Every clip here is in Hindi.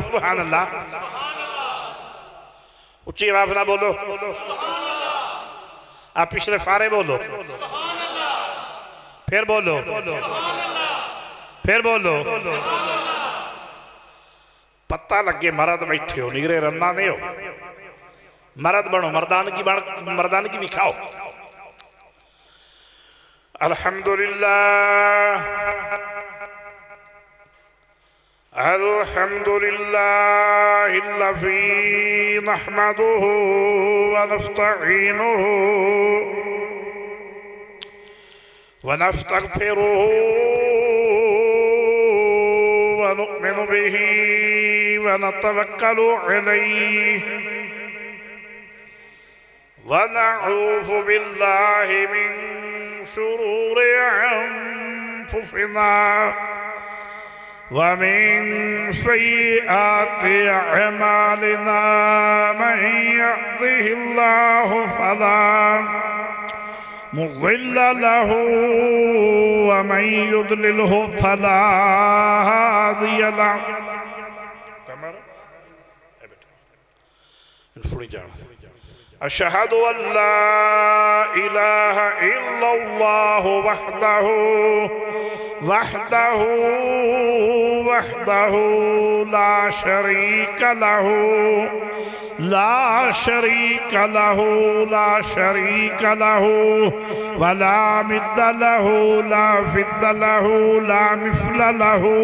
सुभान अल्लाह। उच्ची आवाज ना बोलो। आप पिछले फारे बोलो, फिर बोलो, फिर बोलो। पता लगे मर्द बैठे हो, नीरे रन्ना नहीं हो। मर्द बनो, मर्दानगी भी खाओ। अल्हम्दुलिल्लाह अल्हम्दुलिल्लाहिल्लज़ी नहमदुहु व नस्तईनुहु व नस्तगफिरुहु व नुमिनु बिही व नतवक्कलु अलैहि व नऊज़ु बिल्लाहि मिन शुरूरि अंफुसिना वमिन सय्यिआति अअमालिना मन यहदिहिल्लाहु फला मुज़िल्ल लहु व मन युद्लिलहु फला हादिय लहु। अशहदु अल्ला इलाहा इल्लल्लाहु वहदहु ला शरीक लहु वला मिद्द लहु ला फिद्द लहु ला मिस्ल लहु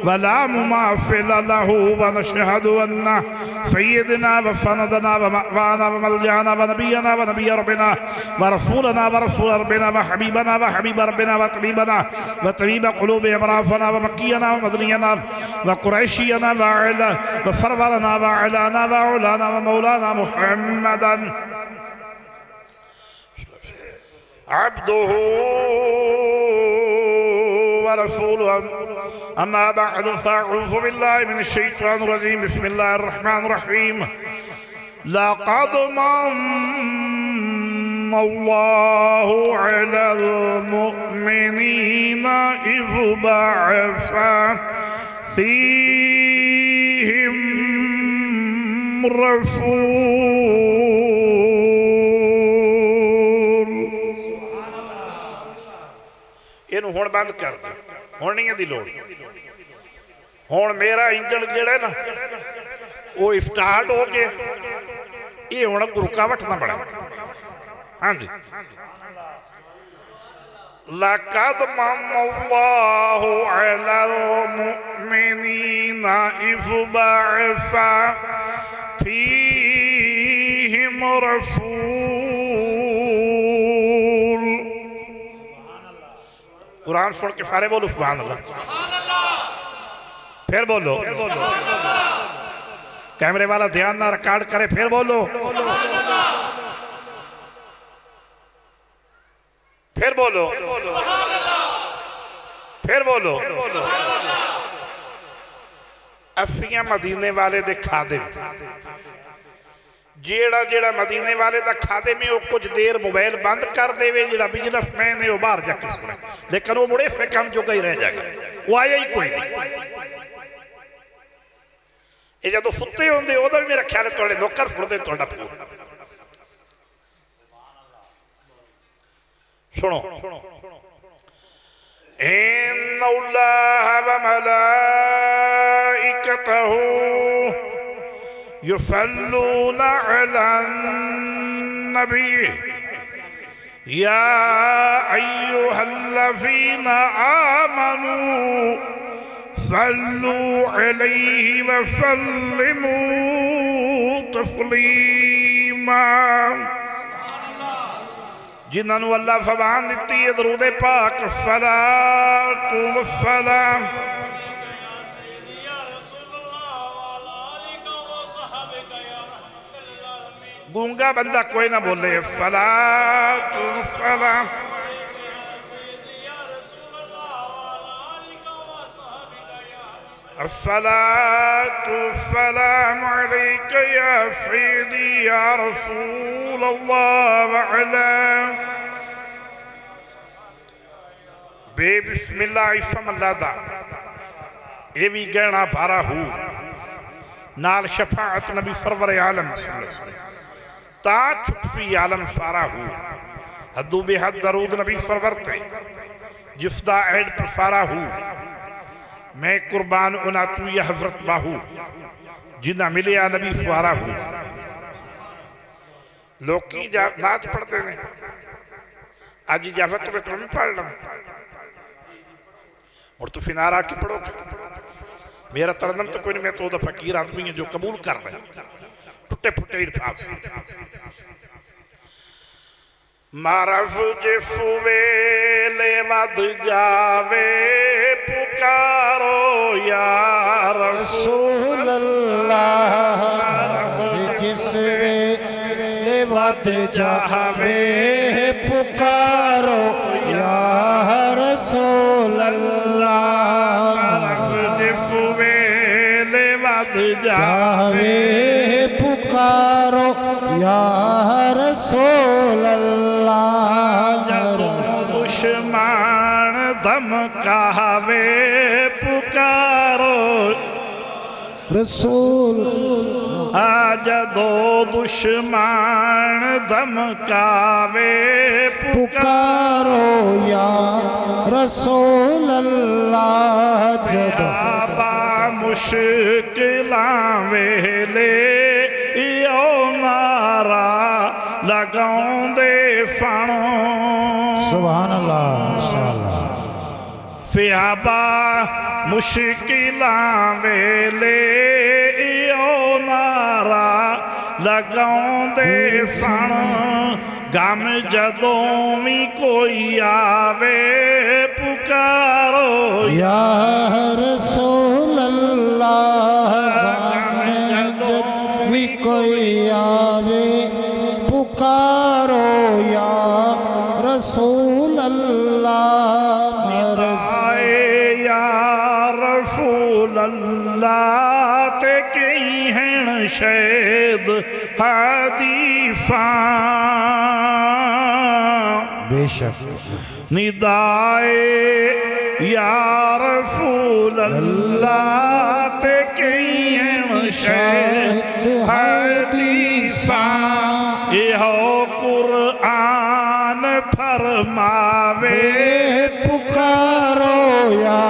वला मुमासिल लहु व नशहदु अन्ना सय्यदना व सनदना व मअवाना व मलजाना व नबियना व नबिय रब्बिना व रसूलना व रसूल रब्बिना व हबीबना व हबीब रब्बिना व तबीबना व तबीब क़ुलूब अमराफना व मक्कियना व मदनियना व कुरैशियना व अला व सरवरना व अलाना व औलाना व मौलाना मुहम्मदन अब्दुहु व रसूलुहु। अम्मा बअद फ़अऊज़ु बिल्लाहि मिनश शैतानिर रजीम। बिस्मिल्लाहिर रहमानिर रहीम। लक़द मन्ना अल्लाहु अलल मुअ्मिनीना इज़ बअस फ़ीहिम रसूल। इनू हुण बंद कर दे, हुण नहीं दी लोड़। हुण मेरा इंजन जेड़ा ना वो स्टार्ट हो गया, ये हुण रुकावट ना बने। हाँ जी। लक़द मन्ना अल्लाहु अलल मुअ्मिनीना इज़ बअस फ़ीहिम रसूल। कुरान सुन के सारे बोलो सुभान अल्लाह। फिर बोलो। कैमरे वाला ध्यान ना रिकॉर्ड करे, फिर बोलो। फिर बोलो, फिर बोलो। असियां मदीने वाले दे खादिम, जेड़ा जेड़ा मदीने वाले दा खादिम है वो कुछ देर मोबाइल बंद कर देवे, जेड़ा बिजनेसमैन है वो बाहर जाके सुने, लेकिन वो मुड़े से काम जो ही रह जाएगा, वो आया ही कोई नहीं। ये जो सुते होंगे ओदा भी मेरा ख्याल है तुहाडे नौकर सुनते तुहाडा पूरा। सुनो। इन्नल्लाह व मलाइकतहु युसल्लूना अलन नबी या अय्युहल्लज़ीना आमनू सल्लू अलैहि व सल्लिमू तस्लीमा। जिन्होंने अल्लाह ज़बान दी है दरूद पाक सलातु व सलाम। गूंगा बंदा कोई ना बोले सलातु व सलाम। अस्सलातु वस्सलामु अलैका या सय्यदी या रसूल अल्लाह व अला बेबिस्मिल्लाह इसम अल्लाह दा ये भी गहना भारा हूँ नाल शफाअत नबी सरवर आलम ता छुटफी आलम सारा हूँ हदू बेहद दरूद नबी सरवर थे जिसदा ऐड प्रसारा हूँ मैं कुर्बान उना तू यह हजरत बाहू जिन्ना मिले आ नबी सवारा हूँ लोग की नाच पढ़ते ने आज इजाजत में तो भी पढ़ लो और तू फिनारा की पढ़ोगे मेरा तरनम तो कोई नहीं मैं तो फकीर आदमी है जो कबूल कर रहे टुटे फुटे इरफाज मारफ जिसवे ले वध जावे पुकारो या रसूल अल्लाह जिसवे ले वध जावे पुकारो या रसूल अल्लाह जिसवे ले वध जावे पुकारो या रसूल अल्लाह दुश्मन धमकावे पुकारो रसूल आज दो दुश्मन धमकावे पुकारो या रसूल अल्लाह जदा मुश्किलां वेले यो नारा लगाउंदे फणो सुभान अल्लाह माशाअल्लाह सहाबा मुश्किलां वेले यो नारा लगाउंदे फण गम जदों भी कोई आवे पुकारो या रसूल अल्लाह गम जदों भी कोई आवे पुकारो या रसूल अल्लाह या रसूल अल्लाह ते कई हैं शैद हदीफा बेशक निदाए या रसूल अल्लाह ते कई हैं शैद हदीफा यो कुरान फरमावे पुकारो या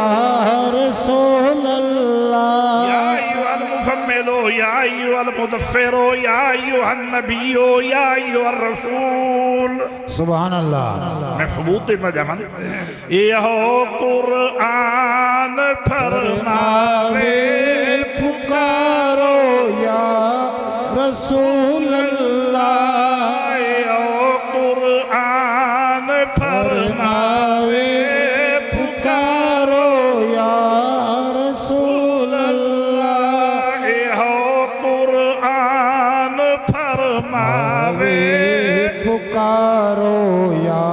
रसूल अल्लाह या अय्युहल मुज़म्मिलो या अय्युहल मुदफ्फिरो या अय्युहन नबियो या अय्युहर रसूल सुभान अल्लाह मैं सबूत देना जमन यो कुरान फरमावे पुकारो या रसूल अल्लाह यो कुरान फरमावे पुकारो या रसूल अल्लाह यो कुरान फरमावे पुकारो या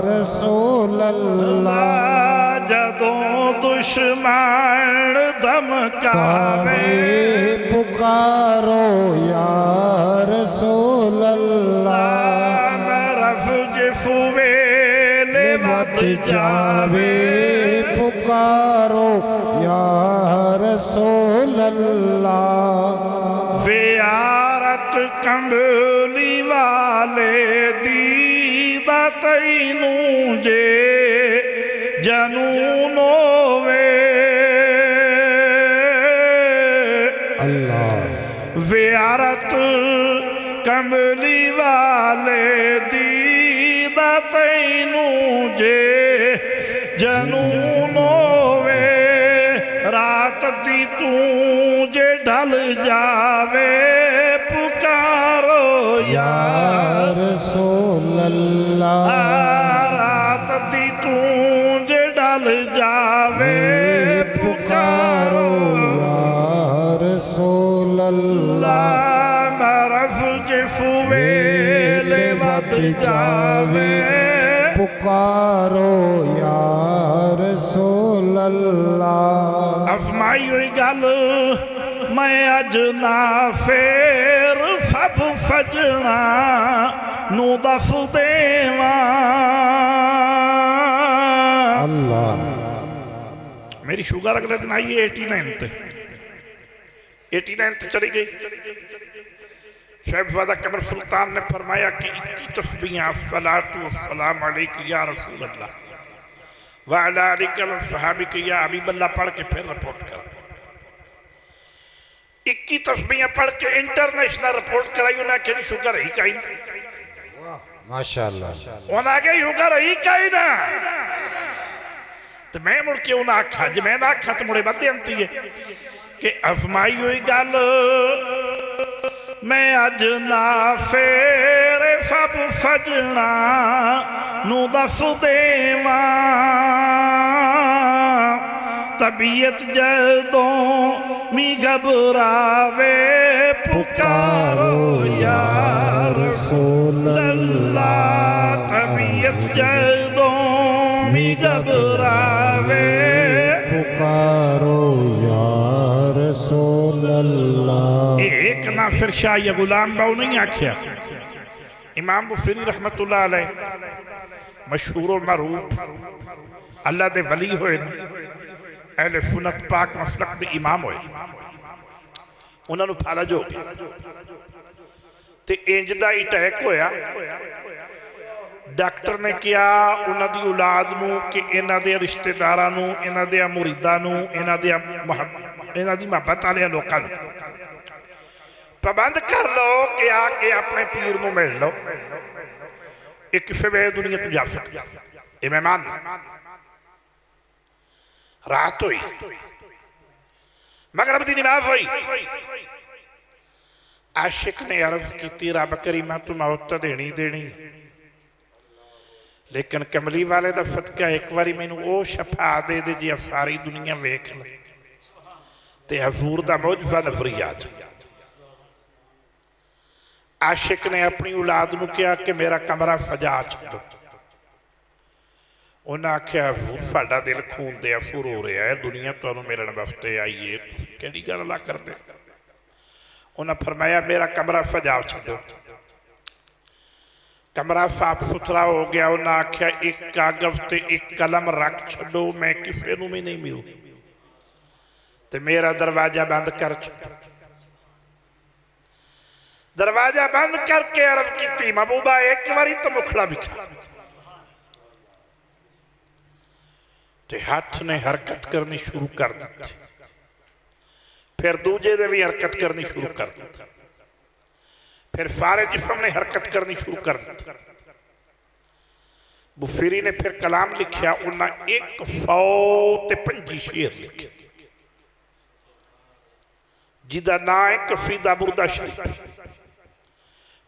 रसूल अल्लाह जदों दुश्मन धमकावे पुकारो या रसूल अल्लाह मरफ जिसवे ले वध जावे पुकारो या रसूल अल्लाह ज़ियारत कंबली वाले दी तैनू जे जनून होवे अल्लाह ज़ियारत कंबली वाले दी तैनू जे जनून होवे रात दी तू जे ढल जावे पुकारो या रसूल अल्लाह रात दी तू जे ढल जावे पुकारो या रसूल अल्लाह मरफ जिसवे ले वध जावे पुकारो या रसूल अल्लाह अफमाई हुई गल मैं अज ना फेर सब सजना नू दस देवा अल्लाह मेरी शुगर अगले दिन आई है 89 ते 89 चली गई। शहज़ादा कमर सुल्तान ने फरमाया कि 21 तस्बीहां अस्सलातु वस्सलाम अलैका या रसूल अल्लाह व अला आलिका व सहाबिका या हबीब अल्लाह पढ़ के फिर रिपोर्ट कर। 21 तस्बीहां पढ़ के इंटरनेशनल रिपोर्ट कराई। उन्हें आखिया शुगर ही कहीं माशाअल्लाह, उन्हें आगे शुगर ही कहीं ना। तो मैं मुड़ के उन्हें आखा जो मैं आखा तो मुड़े बदे अंती है कि अजमाई हुई गल मैं अज ना फेरे सब सजना नू दस देवा। तबीयत जदों मी घबरावे पुकारो या रसूल अल्लाह। तबीयत जदों मी घबरावे पुकारो या रसूल अल्लाह। एक ना फिर शाह या गुलाम बाऊ नहीं आख्या। इमाम बुखरी रहमतुल्लाह अलैह मशहूर और मरूफ अल्लाह दे वली होए, अहले सुन्नत पाक मसलक दे इमाम होए। उन्होंने फालज हो गया ते इंज दा अटैक होया। डॉक्टर ने कहा उन्होंने औलाद नूं कि इन्हां दे रिश्तेदारां नूं, इन्हां दे मुरीदां नूं, इन्हां दे इन्हां दी मोहब्बत वाले लोकां नूं पाबंद कर लो कि आके अपने पीर नूं मिल लो। ये किसी वे दुनिया तो जा सकता, ये मैं मान। रात हुई, मगरिब दी नमाज हुई। आशिक ने अर्ज की रब करीमा तू मौत तो देनी देनी, लेकिन कमली वाले का सदका एक बारी मैनू वो शफा दे दे जी सारी दुनिया वेख ले ते हजूर का मौजूदा नफरी आ जाए। आशिक ने अपनी औलाद नूं कहा कि मेरा कमरा सजा छो। उन्हें आख्या हजूर साडा दिल खून दे असुर हो रहा है, दुनिया तुहानूं मिलण वास्ते आई है, किहड़ी गल ला करदे। उन्हें फरमाया मेरा कमरा सजा छो। कमरा साफ सुथरा हो गया। उन्हें आख्या एक कागज ते एक कलम रख छो, मैं किसी नूं भी नहीं मिलू ते मेरा दरवाजा बंद कर छो। दरवाजा बंद करके अर्ज की महबूबा एक बारी तो मुखड़ा बिखा ते हाथ ने हरकत करनी शुरू कर दी। फिर दूजे ने भी हरकत करनी शुरू कर दी। फिर सारे जिस्म ने हरकत करनी शुरू कर दी। बुफीरी ने फिर कलाम लिखा। उन्हें 125 शेर लिखे जिदा ना है कसीदा बुरदा शरीफ।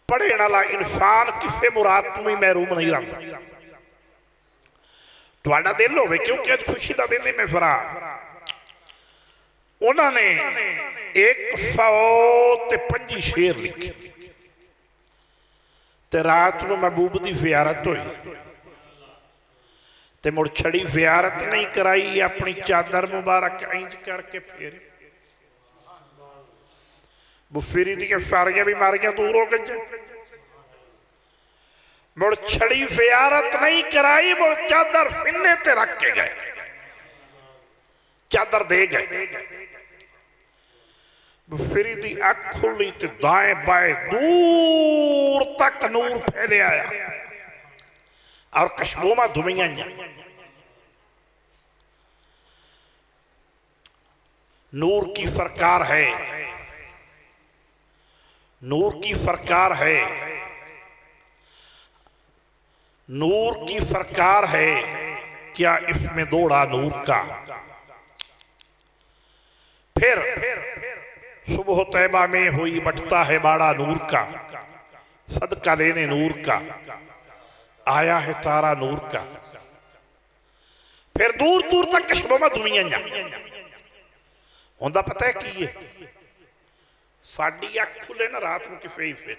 पढ़ने वाला इंसान किसी मुराद तो भी महरूम नहीं रहता। तुहाडा दिल होवे क्योंकि अज खुशी का दिन है। मैं फरा उन्होंने 125 शेर लिखे ते रात को महबूब की ज़ियारत हुई ते मुड़ छड़ी ज़ियारत नहीं कराई, अपनी चादर मुबारक इंज करके फेर बुफीरी दी सारिया बीमारियां दूर हो गई। मुड़ छड़ी ज़ियारत नहीं कराई, मुड़ चादर सीने ते रख के गए, चादर दे गए। बुफीरी दी अख खुली ते दाएं बाएं दूर तक नूर फैले आया और कशबोमा धुमियां। नूर की सरकार है, नूर की सरकार है, नूर की सरकार है। क्या इसमें दौड़ा नूर का। फिर सुबह तैबा में हुई बटता है बाड़ा नूर का, सदका लेने नूर का आया है तारा नूर का। फिर दूर दूर तक कशबों दुनिया होंदा पता है की है। साड़ी अख खुले ना रात को किसी हिस्से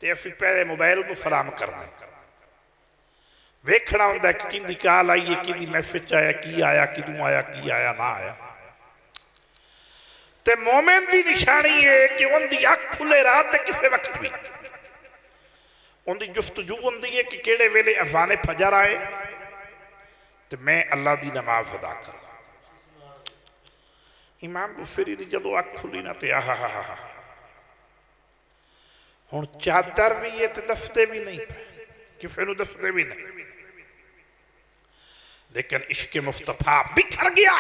ते असीं पहले मोबाइल को सलाम करना, वेखना होंदा कि किंदी कॉल आई है, किंदी मैसेज आया, की आया, किदों आया, की आया ना आया। ते मोमिन दी निशानी है कि उनकी अख खुले रात के किसी वक्त भी उनकी जुस्तजू होंदी है कि किहड़े वेले अज़ाने फजर आए तो मैं अल्लाह की नमाज अदा कर। इमाम बुसरी दी जदों अख खुली ना ते आहा हा हा हुण चादर भी ये ते दसते भी नहीं किसी नूं दसते भी नहीं लेकिन इश्क मुस्तफा बिखर गया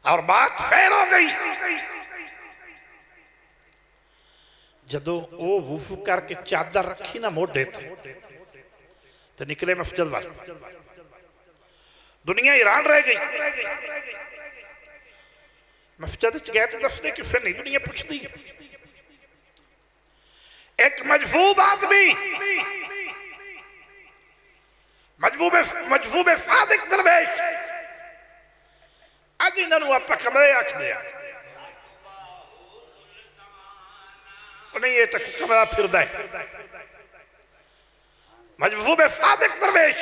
और बात फैल हो गई। जदों वो वुफू करके चादर रखी ना मोढे ते निकले मस्जिद वाल दुनिया हैरान रह गई। मस्जिद गए तो दसते किसे नहीं दुनिया पूछती है। एक मजबूब आदमी मजबूब सादिक दरवेश अज इन्हों आप कमरे आखते हैं नहीं ये तक कमरा फिरदा है। मजबूब सादिक दरवेश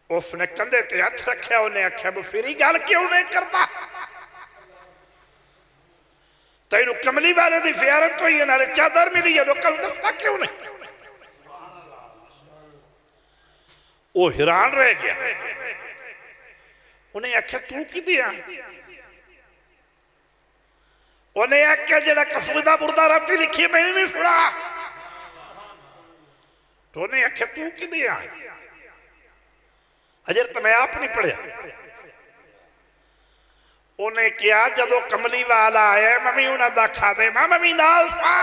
उसने कंधे ते हथ रखा उन्हें आख्या बुफरी गल क्यों नहीं करता तेन कमली वाले की ज़ियारत हुई है नाले चादर मिली है लोग दसता क्यों नहीं। वो हैरान रह गया उन्हें आख्या तू कि दिया उन्हें आख्या जरा कसूदा बुरदा राती लिखी मैंने नहीं सुना तो उन्हें आख्या तू कि दिया अजर तो मैं आप नहीं पढ़िया। उन्हें क्या जदों कमली वाला आया मम्मी उन्हें दखा दे मम्मी नाल सा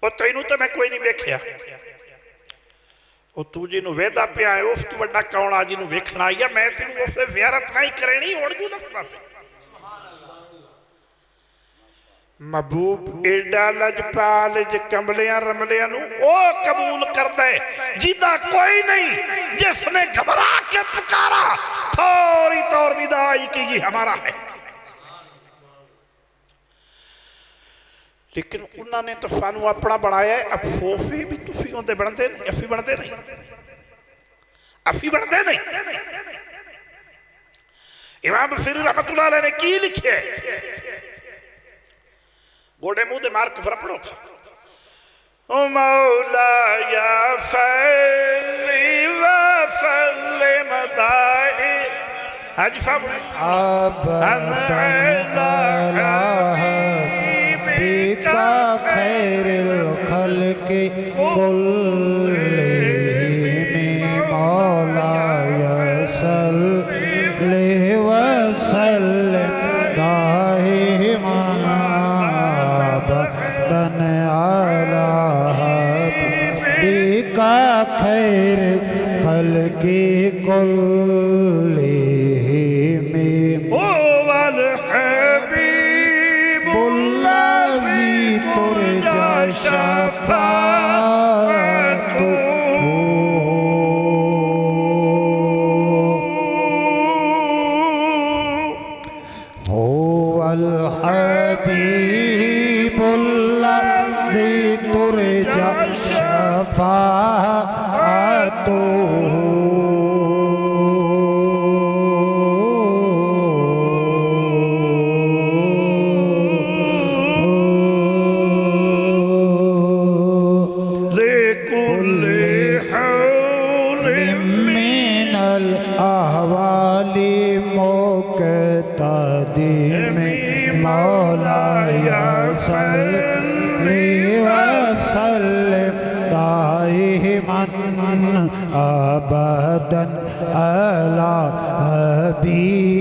तेनू तो मैं कोई नहीं वेख्या तू जिन्हों वेहदा पिया है उस तू वड्डा कौन आ जिन्हों वेखना आई है मैं तेन उस ज़ियारत नहीं करनी हुण क्यों दसदा पे। महबूब एडा लजपाल कमलिया रमलिया ओ कबूल करता है जिदा कोई नहीं जिसने घबरा के पुकारा थोड़ी तौर विदाई की ये हमारा है। लेकिन उन्होंने तो सानू अपना बनाया है अफसोस ही भी तुसी उनते बनते असी बनते नहीं असी बनते नहीं। इमाम बुसरी रहमतुल्लाह अलैह ने की लिखे गोडे मुंह दे मार के फिर पढ़ो ओ मौला या सल्ली व सल्लिम दाई आज सब बिका खैरिल खल्क़ि कुल्लिहिम मौला या सल्ली व सल्लिम दाइमन अबदन अला बिका खैरिल खल्क़ि कुल्लिहिम अबदन अला हबीबिका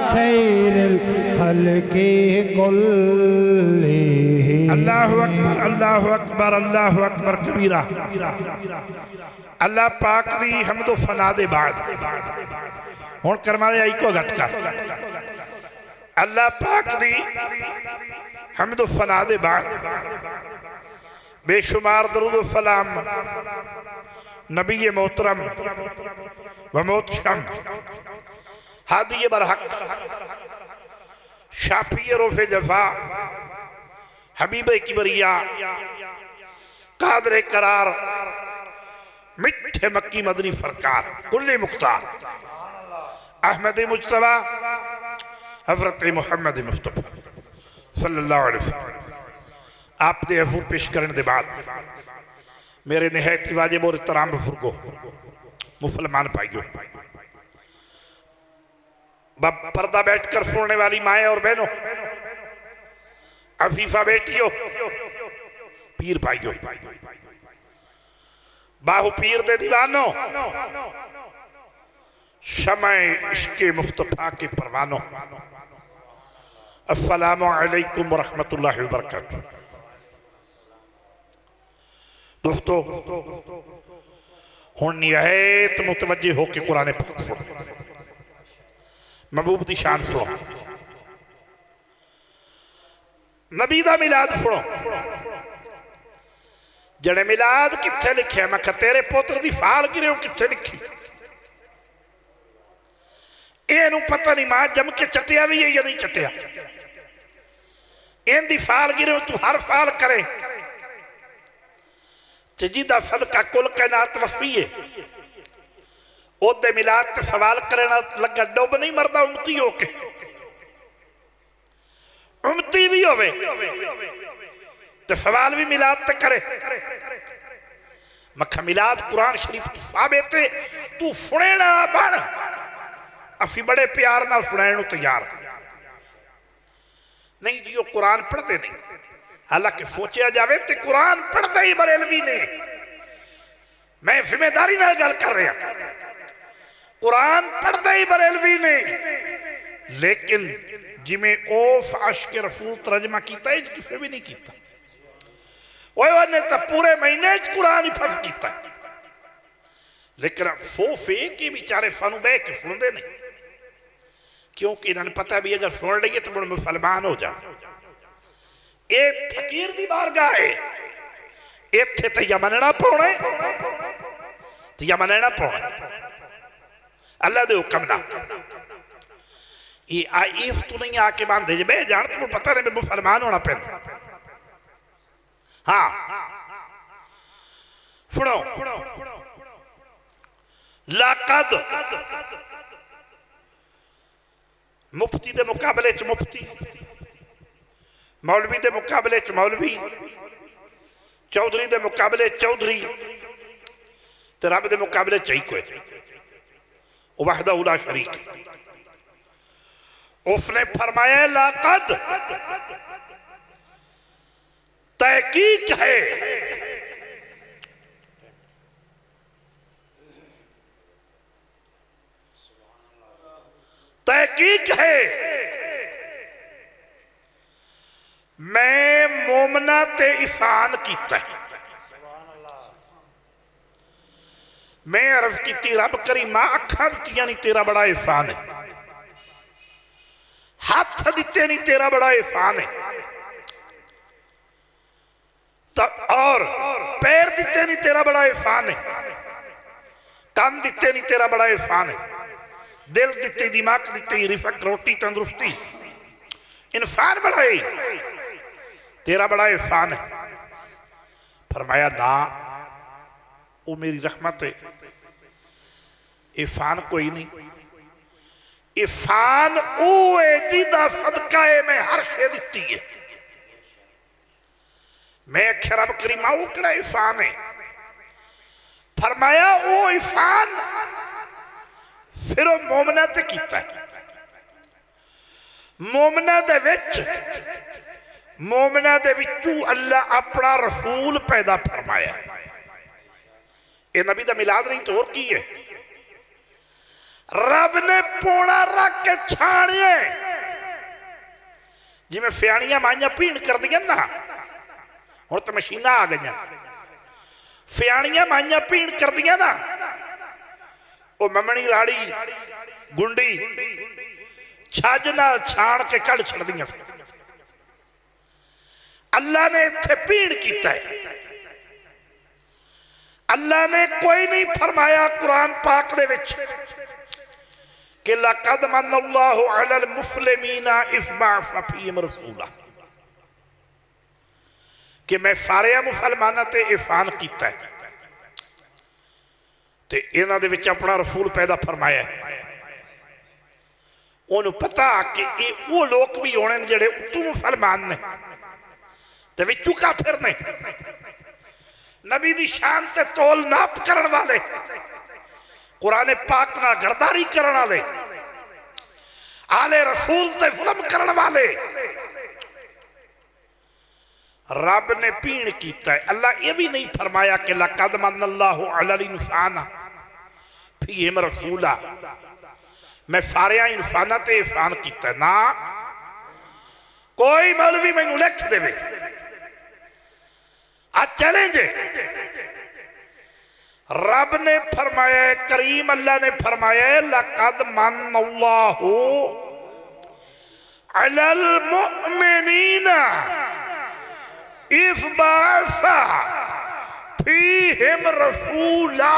खैरिल खल्क़ि कुल्लिहिम। अल्लाहु अकबर अल्लाहु अकबर अल्लाहु अकबर कबीरा। अल्लाह पाक दी हमदो फना दे बाद हुण करमाले आई को गत कर अल्लाह पाक दी हमदो फना दे बाद बेशुमार दरूद सलाम नबी मोहतरम व मोहतशम हादी बरहक शाफी रोफ़े जफ़ा हबीब किबरिया कादरे करार मिठे मक्की मदनी सरकार कुल्ले मुख्तार अहमद मुज्तबा हज़रत मुहम्मद मुस्तफ़ा सल्लल्लाहु अलैहि वसल्लम आप दे हजूर पेश करने के बाद मेरे निहायती वाजिब और इहतराम बुजुर्गो, मुसलमान भाइयों, पर्दा बैठकर सुनने वाली माए और बहनों, अफीफा बेटियों, पीर भाइयों, बाहु पीर दे दीवानों, शमए इश्क़े मुस्तफा के परवानों, अस्सलामु अलैकुम व रहमतुल्लाहि व बरकातुहू। दोस्तों, हुण निहायत मुतवज्जे होके कुरान पाक सुनो, महबूब दी शान सुनो, नबी दा मिलाद सुनो। जड़े मिलाद कित्थे लिखे? मैं कहा तेरे पुत्र दी फाल गिरे कित्थे लिखी? इनू पता नहीं मां जम के चटिया भी है या नहीं चटिया। इन दी फाल गिरे तू हर फाल करे जिदा सदका कुल कैनात वफी है, ओदे मिलाद ते सवाल करना लगा डुब नहीं मरदा उम्मती होके। उम्मती भी होवे तो सवाल भी मिलाद ते करे। मक्खा मिलाद कुरान शरीफ तू साबित है, तू सुनेना बन। असी बड़े प्यार नाल सुनाने तैयार नहीं जी। कुरान पढ़ते नहीं, हालांकि सोचा जाए तो कुरान पढ़ते ही बरेलवी ने। मैं जिम्मेदारी नाल गल कर रहा, कुरान पढ़ते ही बरेलवी ने, लेकिन जिमें ओफ आशिक रसूल तर्जमा किया है किसी भी नहीं किया। उन्हें तो पूरे महीने कुरान ही फर्ज किया, लेकिन अफसोस है कि बेचारे सानू बह के सुनते नहीं, क्योंकि इन्होंने पता भी अगर सुन लीए तो मुझे मुसलमान हो जा। ये फकीर दी बारगाह है, इत्थे तो या मनना पौना तो या मनना पौना अल्लाह दे हुक्म ना। ये आईफ तू नहीं आके बांधे जे बह जान तो पता नहीं मुसलमान होना पैंदा। हाँ सुनो, लाकद मुफ्ती दे मुकाबले च मुफ्ती, मौलवी दे मुकाबले च मौलवी, चौधरी दे मुकाबले चौधरी, ते रब दे मुकाबले च कोई वहदहू ला शरीक। उसने फरमाया लाकद तहकीक है, तहकीक है मैं मोमना ते इसान किया। मैं अर्ज की रब करीमा अखा दित्तियां नहीं तेरा बड़ा एहसान है, हाथ दिते नहीं तेरा बड़ा एहसान है, और पैर दिते नहीं तेरा बड़ा एहसान है, कान दिते नहीं तेरा बड़ा एहसान है, दिल दिते, दिमाग दिते, रिफक, रोटी, तंदुरुस्ती, इंसान बढ़ाए, तेरा बड़ा एहसान है। फरमाया ना, वो मेरी रहमत है, एहसान कोई नहीं। एहसान वो है जिदा सदका है मैं हर शे दिती है। मैं आख्या रब करीमा वो किहड़ा एहसान है? फरमाया वो एहसान सिर्फ मोमना ते कीता है। मोमना दे विच, मोमना दे विचों अल्लाह अपना रसूल पैदा फरमाया। ये नबी दा मिलाद नहीं तो और की है? रब ने पोड़ा रख के छाणिए, जिमें सियाणियां माइयां भीण कर दियां ना, हुण तो मशीनां आ गई। सियाणियां माइयां भीण कर दियां ना, वो ममणी राड़ी गुंडी छज नाल छाण के कढ़ छड़ दियां। अल्लाह ने इत्थे भीण कीता है। अल्लाह ने कोई नहीं फरमाया कुरान पाक दे विच कि लक़द मन्नल्लाहु अलल मुस्लिमीना इज़ बअस फ़ीहिम रसूला, कि मैं सारे मुसलमानों ते एहसान कीता है ते इन्हां दे विच अपना रसूल पैदा फरमाया है। उन्होंने पता कि ये वो लोग भी होने जिहड़े उतों मुसलमान ने ते विचों काफिर ने, नबी दी शान ते तोल नाप करन वाले, कुरान पाक नाल गरदारी करन वाले, आले रसूल ते जुल्म करन वाले रब ने पीण कीता है। अल्लाह ये भी नहीं फरमाया कि लक़द मन्नल्लाहु अलल इंसान फीहिम रसूला, मैं सारे इंसाना ते एहसान किया ना। कोई मौलवी मैनू लिख देवे आज चैलेंज है। रब ने फरमाया, करीम अल्लाह ने फरमाया लक़द मन्नल्लाहु अलल मुमिनीना इज़ बअसा फीहिम रसूला।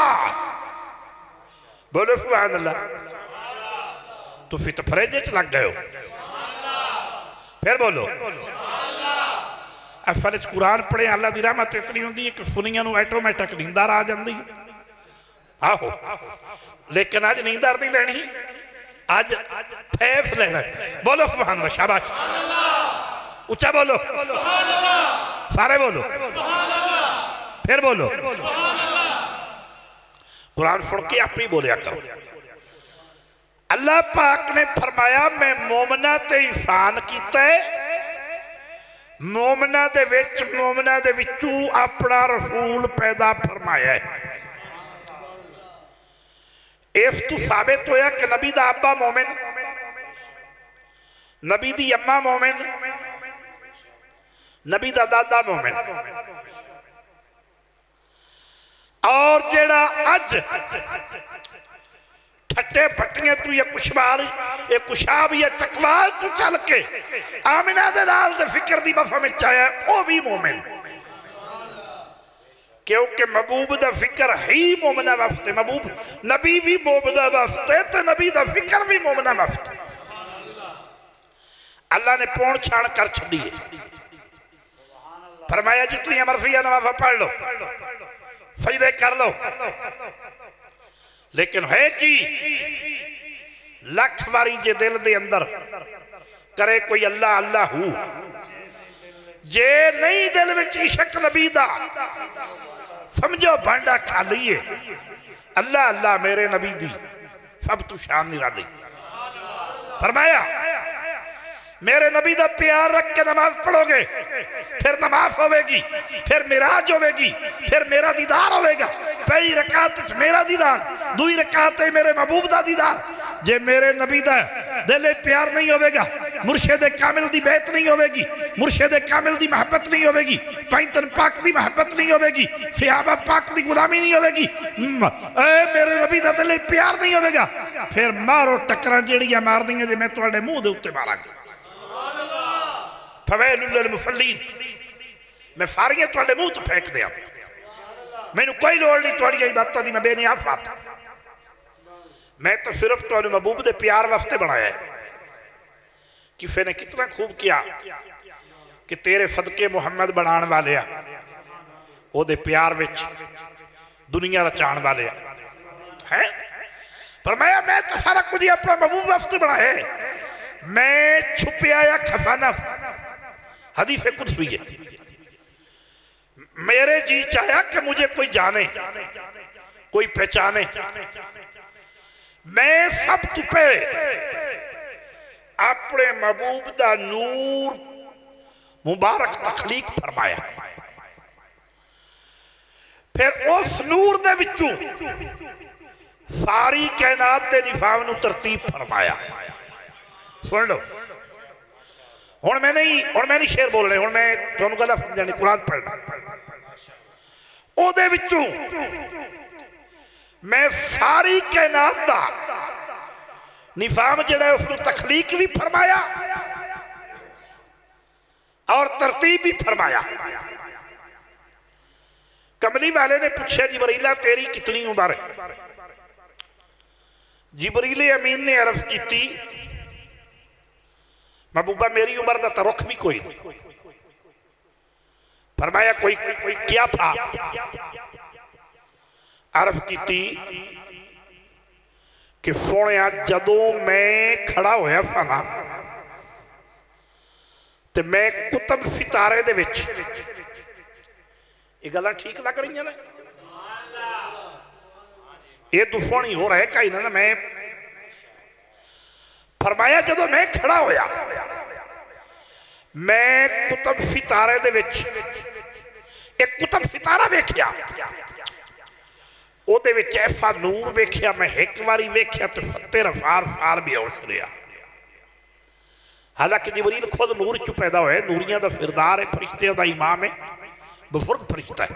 बोलो सुभान अल्लाह। तुसी तो फरेजे च लग गए हो, फिर बोलो। असल च कुरान पढ़े अल्लाह की रहमत इतनी होंगी है कि सुनिया ऐटोमैटिक नींदर आ जाती। आहो, लेकिन अज नींदर नहीं लेनी, अज फैफ लेना। बोलो सुभान अल्लाह, शाबाश, उच्चा बोलो, सारे बोलो, फिर बोलो। कुरान सुन के आप ही बोलिया करो। अल्लाह पाक ने फरमाया मैं मोमना ते एहसान कीता है, मोमना दे विच मोमना दे विचों अपना रसूल पैदा फरमाया है। इस तू साबित होया कि नबी दा अब्बा मोमिन, नबी दी अम्मा मोमिन, नबी दा दादा मोमिन। और जेड़ा अज ठट्टे पट्टियां तू या कुशवाल ये कुशाब या चकवाल तू चल के आमिना दे नाल दे फिक्र दी वफा में आया, वो भी मोमिन, क्योंकि महबूब दा फिक्र ही मोमना वास्ते। महबूब नबी भी मोमना वास्ते ते नबी दा फिक्र भी मोमना वास्ते। अल्लाह ने पौन छाण कर छड़ी है। फरमाया जितनी मर्फिया नवाफा पढ़ लो, सजदे कर लो, लेकिन है कि लख बारी जे दिल दे अंदर करे कोई अल्लाह अल्लाह हूं, जे नहीं दिल विच इश्क नबी दा, समझो भांडा खाली है। अल्लाह अल्लाह मेरे नबी दी सब तू शान निराली। फरमाया मेरे नबी दा प्यार रख के नमाज पढ़ोगे, फिर नमाज होगी, फिर मिराज होगी, फिर मेरा दीदार होगा। पहली रकात मेरा दीदार, दूसरी रकात मेरे महबूब दा दीदार। जे मेरे नबी दा दिल प्यार नहीं होगा, मुर्शिद कामिल दी बैत नहीं होगी, मुर्शिद कामिल दी महब्बत नहीं होगी, पैंतन पाक दी महब्बत नहीं होगी, सहाबा पाक दी गुलामी नहीं होगी, मेरे नबी दा दिल प्यार नहीं होगा, फिर मारो टक्कर जेड़ियां मार दियां जे मैं तुहाडे मुंह दे उत्ते मारांगा। फवैलुल लिल मुसल्लीन, मैं सारियां तुहाडे मुंह च फेंक दियां। मैनू कोई लोड़ नहीं तुहाडियां इबादतां दी, मैं बेनियाफात। मैं तो सिर्फ तुहानू महबूब दे प्यार वास्ते बनाया है। किसी ने कितना खूब किया कि तेरे सदके मुहम्मद बनाने वाले ओदे प्यार विच दुनिया रचाण वाले है। पर मैं तो सारा कुछ अपना महबूब वास्ते बनाया है। मैं छुपया या खजाना, हदीस कुदसी है। मेरे जी चाहा कि मुझे कोई जाने, कोई पहचाने। मैं सब तुपे अपने महबूब दा नूर मुबारक तखलीक फरमाया, फिर उस नूर दे विचों सारी कायनात दे निफाम नूं तरतीब फरमाया। सुन लो, हुण मैं नहीं शेर बोलने, हुण मैं तुहानूं गल समझानी। कुरान पढ़ना, ओदे विचों मैं सारी कायनात दा निफाम जिहड़ा उसनूं तखलीक भी फरमाया और तरतीब भी फरमाया। कमली वाले ने पूछा जिबरीला तेरी कितनी उम्र है? जिबरील अमीन ने अर्ज की महबूबा मेरी उम्र का तो रुख भी कोई नहीं। फरमाया कोई क्या था? अर्ज की कि सोने जदों मैं खड़ा होया सा ना ते मैं कुतुब सितारे दे विच ये गल्लां ठीक लग रही ने? ये दुश्मनी हो रहा है कहीं ना। मैं फरमाया जदों मैं खड़ा होया, मैं कुतुब सितारे दे विच एक कुतुब सितारा वेख्या, ओदे विच ऐसा नूर वेख्या, मैं एक बारी वेख्या तो 70,000 साल बेहोश रहा। हालांकि जिबरील खुद नूर चु पैदा होया, नूरियां दा सरदार है, फरिश्तियां दा इमाम है, बुजुर्ग फरिश्ता है,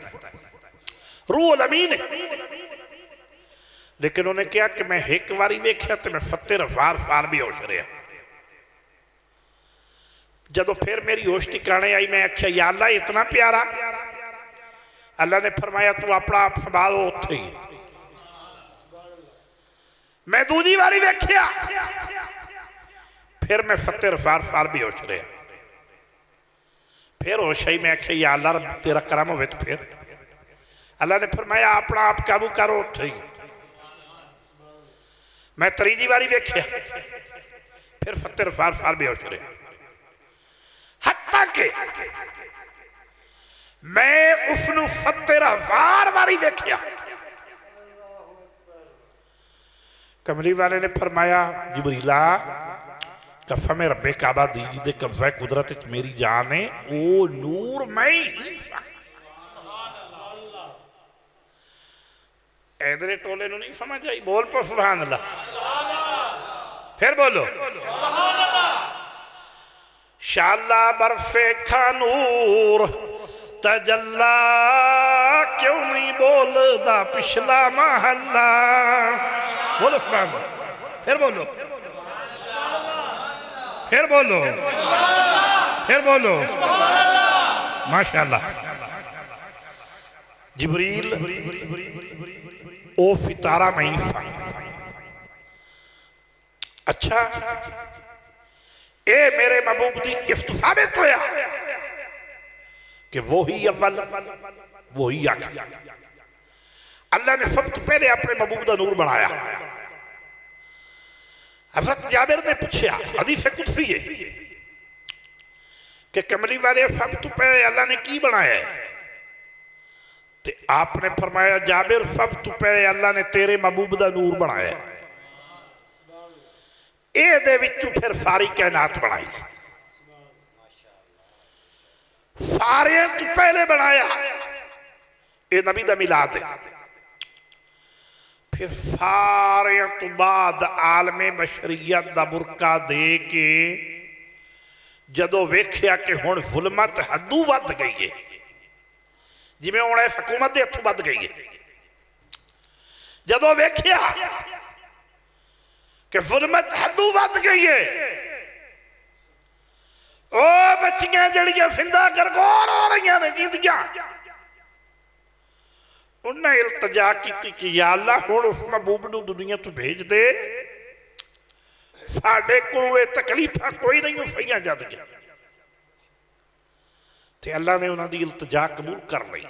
रूहुल अमीन है। लेकिन उन्हें कहा कि मैं एक बारी वेख्या तो मैं 70,000 साल बेहोश रहा। जदों फिर मेरी होश ठिकाने आई, मैं आख्या या अल्लाह इतना प्यारा। अल्लाह ने फरमाया तू अपना आप संभालो उत्थे ही। मैं दूजी बारी वेख्या, फिर मैं 70,000 साल बेहोश रहा। फिर होश आई, मैं आख्या या अल्लाह तेरा करम होवे तो फिर। अल्लाह ने फरमाया अपना आप काबू करो उत्थे ही। मैं तीजी बारी वेख्या, फिर 70,000 साल बेहोश रहा। हत्ता के मैं उसनू 70,000 बारी वेख्या। कमली वाले ने फरमाया जिबरीला कसम रब्बे काबा दी जी दे कब्जा कुदरत मेरी जान है, ओ नूर मैं ही इधरे टोले नहीं समझ आई। बोल पो सुभान अल्लाह, फिर बोलो शाला बरफे खानूर तजल्ला, क्यों नहीं बोलदा पिछला महल्ला। बोलो सुभान अल्लाह, फिर बोलो, फिर बोलो, फिर बोलो माशाअल्लाह। जिबरील ओ सितारा में ही था। अच्छा ए मेरे महबूब दी इफ्त साबित होया कि वो ही अव्वल वो ही आखिर। अल्लाह ने सब तो पहले अपने महबूब का नूर बनाया। हज़रत जाबिर ने पूछा, हदीस कुदसी है कि कमली वाले सब तो पहले अल्लाह ने की बनाया है? तो आपने फरमाया जाबिर सब तो पहले अल्लाह ने तेरे महबूब का नूर बनाया है। ए फिर सारी कायनात बनाई, सारे तो पहले बनाया, ये नबी दा मिलाद है। फिर सारे तो बाद आलमे बशरीयत दा बुरका दे के जदों वेख्या कि हुण जुल्मत हदू वध गई है, जिवें हुण इस हुकूमत दे हथों वध गई है, जदों वेख्या कि जुल्मत हदू वध गई है, ओ बच्चियां जड़ियां सिंधा गरगोर हो रही ने जिंदियां, उन्हें इल्तजा की कि या अल्लाह हुण उस महबूब नूं दुनिया तो भेज दे, साडे कोल ये तकलीफां कोई नहीं सही जादियां। ते अल्लाह ने उन्हां दी इल्तजा कबूल कर लई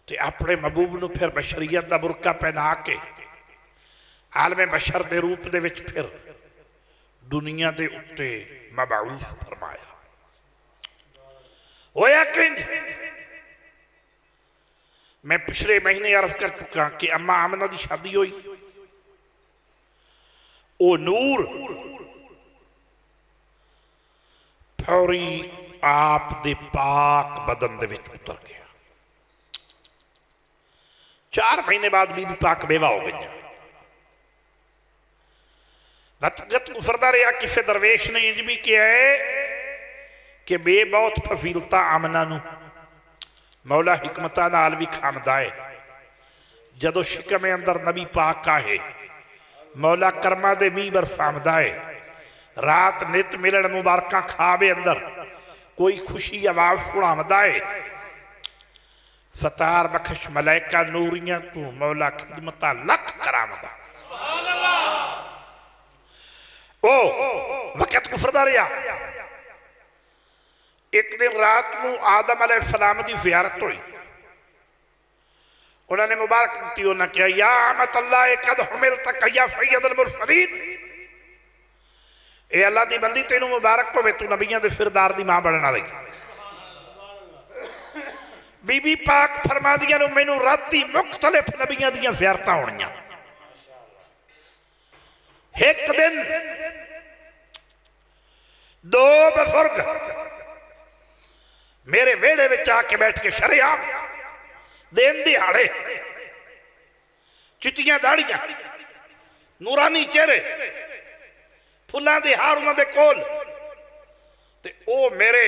ते अपने महबूब नूं फिर बशरीयत दा बुरका पहना के आलमे बशर दे रूप दे विच फिर दुनिया दे उत्ते मबऊस फरमाया। होया किंज? मैं पिछले महीने अर्ज कर चुका कि अम्मा आमना की शादी हुई, ओ नूर फौरी आप दे पाक बदन दे विच उतर गया। 4 महीने बाद बीबी पाक बेवा हो गई। गत गुजरता रहा, किसी दरवेश ने इंज भी किया है कि बे बहुत फजीलता आमना नूं मौला हिकमता नाल भी खामदा है। जदों शिकमे अंदर नबी पाक आहे, मौला कर्मा दे मीह बरसामदा है। रात नित मिलन मुबारक खावे अंदर कोई खुशी आवाज सुनावदा है। सतार बख्श मलाइका नूरियां तू मौला खिदमता लख करावदा। ओ वक्त गुजरदा रहा। एक दिन रात को आदम अलैहिस्सलाम की ज़ियारत हुई। उन्होंने मुबारक दी, उन्होंने कहा या अमत अल्लाह कद हुमिलतक या सय्यदुल मुरसलीन, ए अल्लाह दी बंदी तेनू मुबारक होवे, तू नबियां दे सरदार दी मां बनने वाली। बीबी पाक फरमा दिया मैनू राती मुख्तलिफ नबियां दियां ज़ियारतां होणियां। एक दिन दो बुजुर्ग मेरे वेड़े में आके बैठ के शरेआम दिन दिहाड़े चिट्टियां दाड़ियां नूरानी चेहरे फुल्लां दे हार उन्हां दे कोल ते ओ मेरे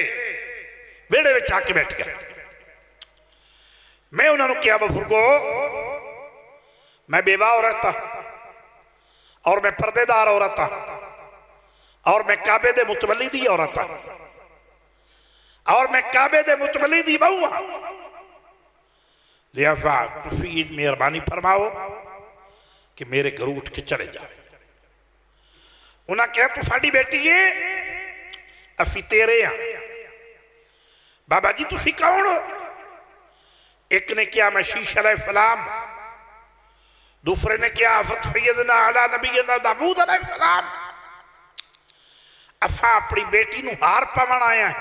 वेड़े में आके बैठ गया। मैं उन्होंने कहा बुजुर्गो मैं बेवा औरत हाँ और मैं पर्देदार औरत हाँ और मैं काबे दे मुतवली दी औरत हाँ और मैं काबे दे मुतवली दी बहू हाँ। लिहाजा तुसी मेहरबानी फरमाओ कि मेरे घर उठ के चले जाओ। उन्हें कहा तू साड़ी बेटी है असी तेरे हाँ। बाबा जी तुसी कौन हो? एक ने क्या मैं शीश अलैहिस्सलाम, दूसरे ने क्या हज़रत सैयदना अला नबीना दाऊद अलैहिस्सलाम। असा अपनी बेटी नू हार पावन आया है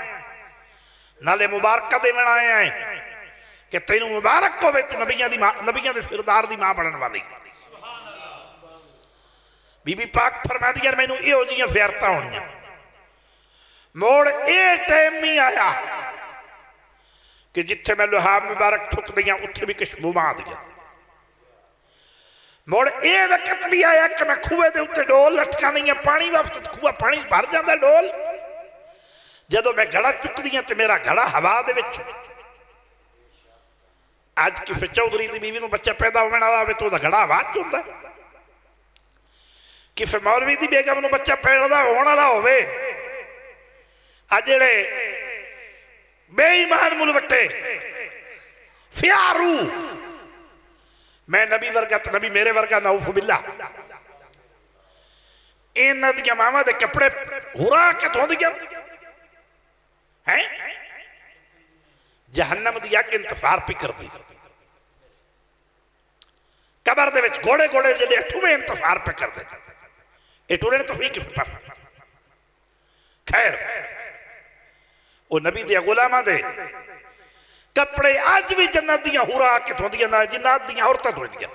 नाले मुबारक देवन आया है कि तेनू मुबारक होवे तू नबियां दी मां नबियां दे सरदार दी मां बनने वाली। बीबी पाक फरमा दिया मैनू इहो जिहियां ज़ियारतां होणियां। मोड़ ये टाइम नहीं आया कि जिथे मैं लुहार मुबारक ठुक दियां उत्थे भी खुशबू आ दिया। मुड़ ये वक्त भी आया कि मैं खूहे के उत्ते डोल लटका नहीं पानी वास्ते खूह पानी भर जाता डोल जदों मैं घड़ा चुकदी तो मेरा घड़ा हवा दे विच। अज किसी चौधरी की बीवी को बच्चा पैदा होने वाला हो तो घड़ा हवा च हुंदा। किसी मौलवी की बेगम को बच्चा पैदा होने वाला हो जिहड़े बेईमान मुलवट्टे फियारू मैं नबी वर्गा तो नबी मेरे वर्गा नऊफ बिल्ला इन्हां दियां मावां दे कपड़े हुरा के धोंदियां हैं। जहन्नम दी अग इंतफार पी करदी। कबर दे विच घोड़े घोड़े जिहड़े अठुवें इंतफार पे करदे ये टुरे ने तो ही किस पास। खैर वो नबी दे गुलामां दे कपड़े अज भी जन्नत दियां हुरा के धोंदियां ना जिन्नात दियां औरतां धोंदियां।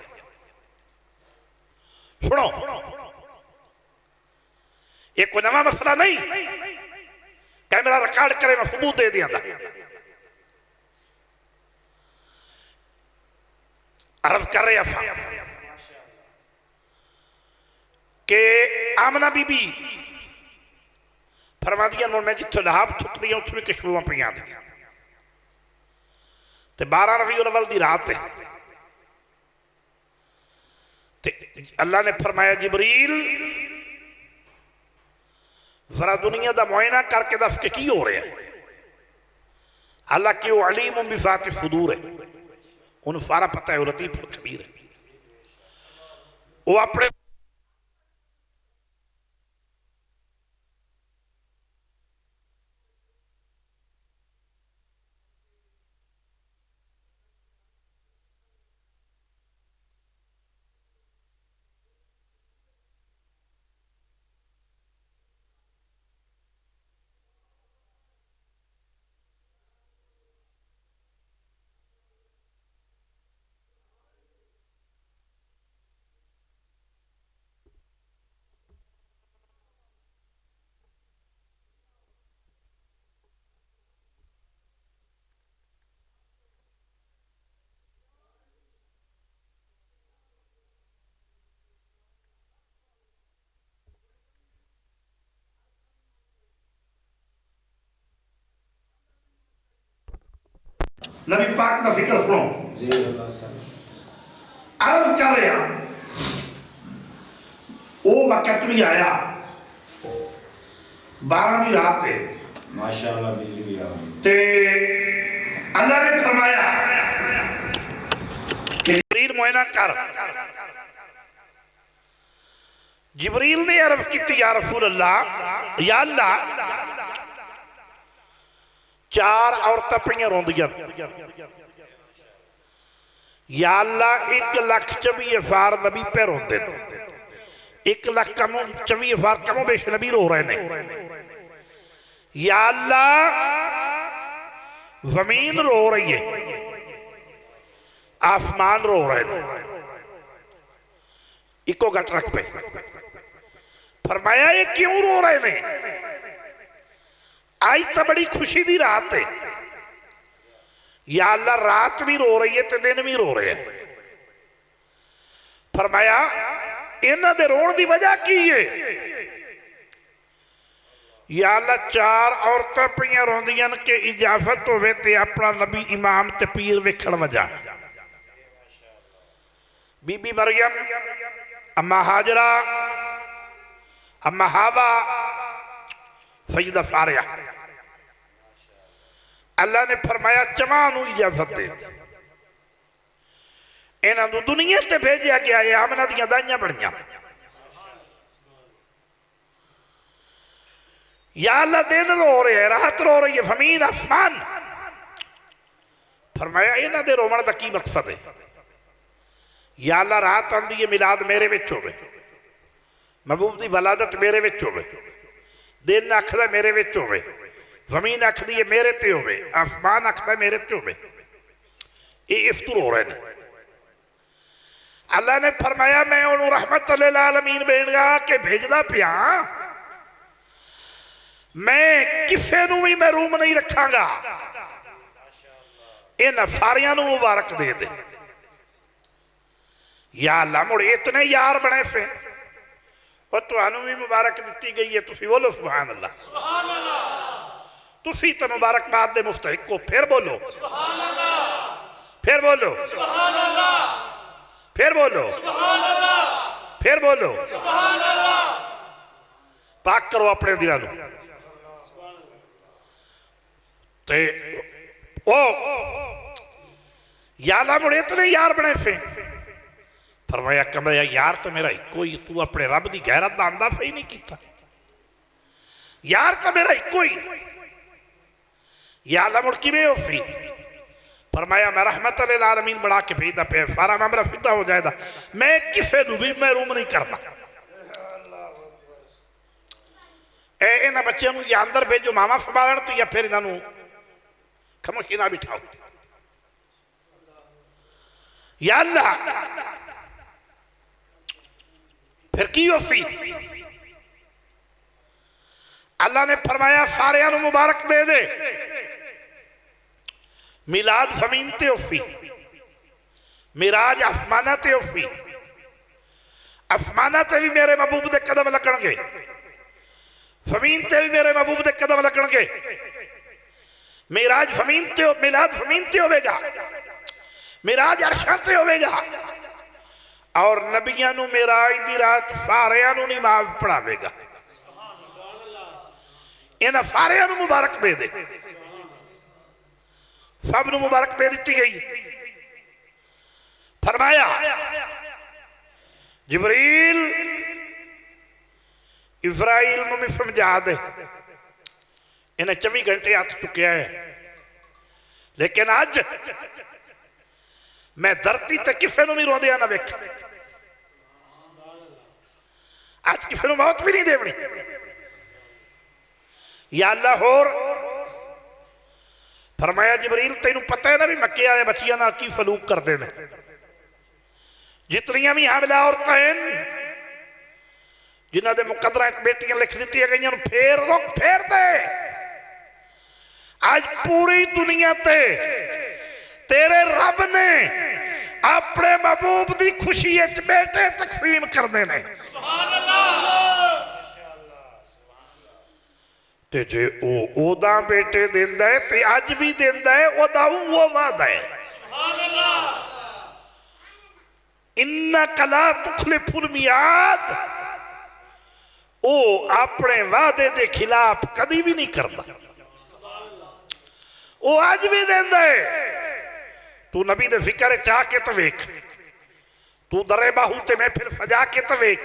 सुनो ये कोई नवा मसला नहीं, कैमरा रिकॉर्ड करे मैं सबूत दे दिया। अर्ज कर रहे असा के आमना बीबी फरमा दिया मैं जिथे लहाब चुकदी उत्थे भी खुशबुआं पईयां दी। 12 रबीउल अव्वल दी रात है ते अल्लाह ने फरमाया जिबरील जरा दुनिया का मुआयना करके दस के की हो रहा है। हालांकि वो अलीम बिज़ाति सुदूर है उन्हें सारा पता है। वो लतीफ खबीर है। वो अपने नबी पाक का फिक्र सुनो। अर्ज कर रहे वो वक्त भी आया 12 की रात है माशाअल्लाह बिजली भी आ ते अल्लाह ने फरमाया कि जिब्रील मुआयना कर। जिब्रील ने अर्ज की या रसूल अल्लाह या अल्लाह 4 औरतां पईयां रोंदियां या अल्लाह 1,24,000 नबी पे रोंदे 1,24,000 कमो बेश नबी रो रहे हैं। या अल्लाह जमीन रो रही है आसमान रो रहे हैं, इको गट रख पे। फरमाया ये क्यों रो रहे ने? आज तो बड़ी खुशी की रात है, या अल्लाह रात भी रो रही है तो दिन भी रो रहे हैं। फरमाया इन्हां दे रोण की वजह की है? या अल्लाह चार औरतां पईयां रोंदियां कि इजाजत होवे ते अपना नबी इमाम ते पीर वेखण वजा। बीबी मरियम, अम्मा हाजरा, अम्मा हावा, सईदा फारिया। अल्लाह ने फरमाया चवां नूं इजाजत दे, इन्हां नूं दुनिया ते भेजा गया, ये आमना दियां दाइयां बणियां। या अल्लाह दिन रो रहे है, रात रो रही है, ज़मीन आसमान। फरमाया इन्हां दे रोवण दा की मकसद है? या अल्लाह रात आंदी है मिलाद मेरे विच होवे, महबूब दी वलादत मेरे विच होवे, दिन आखदा मेरे विच होवे, ज़मीन आखदी है मेरे ते होवे, आसमान आखदा मेरे ते होवे। ये इफ्तू रो रहे हैं। अल्लाह ने फरमाया मैं उन्होंने रहमत लिल आलमीन भेजदा पिया, मैं किसी नूं भी महरूम नहीं रखांगा। इन्हां सारियां नूं मुबारक दे दे। या अल्लाह मुड़ इतने यार बने फिर और तुहानूं भी मुबारक दी गई है, तुसीं बोलो सुभान अल्लाह। तुसीं तो मुबारकबाद दे मुस्तहिक हो, फिर बोलो सुभान अल्लाह, फिर बोलो सुभान अल्लाह, फिर बोलो सुभान अल्लाह, फिर बोलो सुभान अल्लाह। पाक करो अपने दिलां नूं। ते ओ या अल्लाह मुड़ इतने यार बने फिर। फरमाया कमया यार तो मेरा इको ही, तू अपने रब की गैरत का अंदाजा ही नहीं किया। यार तो मेरा इको ही। या अल्लाह मुड़ किवें हो सी? फरमाया मैं रहमत लिल आलमीन बना के भेजदा पे, सारा मामला सीधा हो जाएगा, मैं किसी को भी महरूम नहीं करना। इन्हां बच्चों को या अंदर भेजो मामा संभालन तो, या फिर इन्हों खामोशी ना बिठाओ। या अल्लाह फिर की हो सी? अल्लाह ने फरमाया सारे मुबारक दे दे। मिलाद ज़मीन ते होसी, मिराज आसमाना ते होसी। आसमाना ते भी मेरे महबूब दे कदम लगणगे, ज़मीन ते भी मेरे महबूब दे कदम लगणगे। मिराज ज़मीन ते, मिलाद ज़मीन ते होवेगा, मिराज अरशां ते होवेगा। और नबियां नूं मिराज दी रात सारियां नूं नमाज पढ़ावेगा। इन्हां सारियां नूं मुबारक दे दे। सब नूं मुबारक दे दी गई। फरमाया जिब्रील इज़राइल नूं भी समझा दे, इन्हें 24 घंटे हाथ चुकया है, लेकिन अज मैं धरती ते किसी नूं भी रोंदिया ना वेख। आज किसी नूं मौत भी नहीं देवनी। या अल्लाह होर फरमाया जिब्रील तेनू पता है ना भी मक्के वाले बच्चियां नाल की सलूक करते हैं। जितनियां भी हामिला औरतां हैं जिन्हां दे मुकदरा बेटियां लिख दी गई, फेर रुक फेर दे। आज पूरी दुनिया ते तेरे रब ने अपने महबूब की खुशी बेटे तकसीम करते हैं। ते जे ओदा बेटे देंदा है ते अज भी देंदा है, ओदा वो वादा है। इन्नका ला तुखलिफुल मियाद, ओ अपने वादे के खिलाफ कभी भी नहीं करता। वो अज भी देंदा है। तू नबी दे जिक्र चाह के तो वेख, तू दरे बाहू ते महफिल सजा के तो वेख,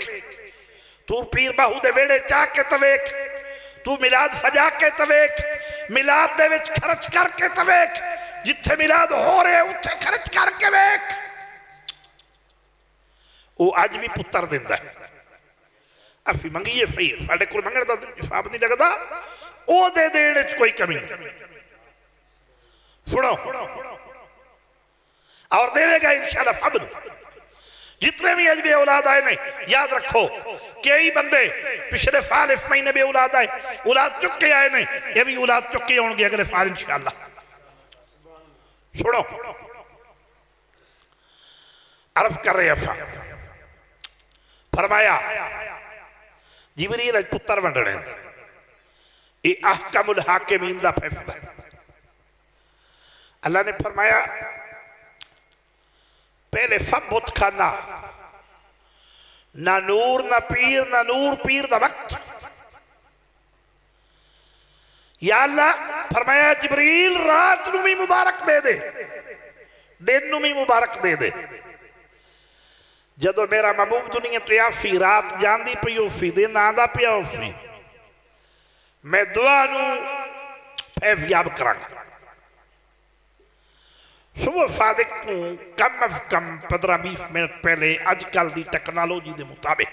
तू पीर बाहू दे वेड़े चाह के तो वेख, तू मिलाद सजा के तो वेख, मिलाद दे विच खर्च करके तो वेख, जिथे मिलाद हो रहे उत्थे खर्च करके वेख। वो अज भी पुत्र दिंदा है। असीं मंगीए सही, साडे कोल मंगण दा हिसाब नहीं लगदा, ओ दे देण विच कोई कमी नहीं। सुनो और देगा इंशाअल्लाह। फबन जितने भी अज बे औलाद आए ने, याद रखो कई बंदे पिछले साल इस महीने बे औलाद आए, औलाद चुक के आए ने, ये भी औलाद चुक के आउणगे अगले साल इंशाअल्लाह। सुनो अर्ज कर रहे असा, फरमाया जिबरील पुत्र वंडने, ये अहकमुल हाकिमीन दा फैसला। अल्लाह ने फरमाया पहले सब बुत खाना, ना नूर ना पीर, ना नूर पीर दा वक्त। या अल्लाह फरमाया जिबरील रात नूं भी मुबारक दे दे, दिन नूं भी मुबारक दे दे। जदों मेरा महबूब दुनिया तो आसी, रात जाती पई उसी, दिन आंदा पिया उसी, मैं दुआ नूं फैज़याब करांगा। सुबह सादिक को कम अज कम 15-20 मिनट पहले अजकल की टेक्नोलॉजी के मुताबिक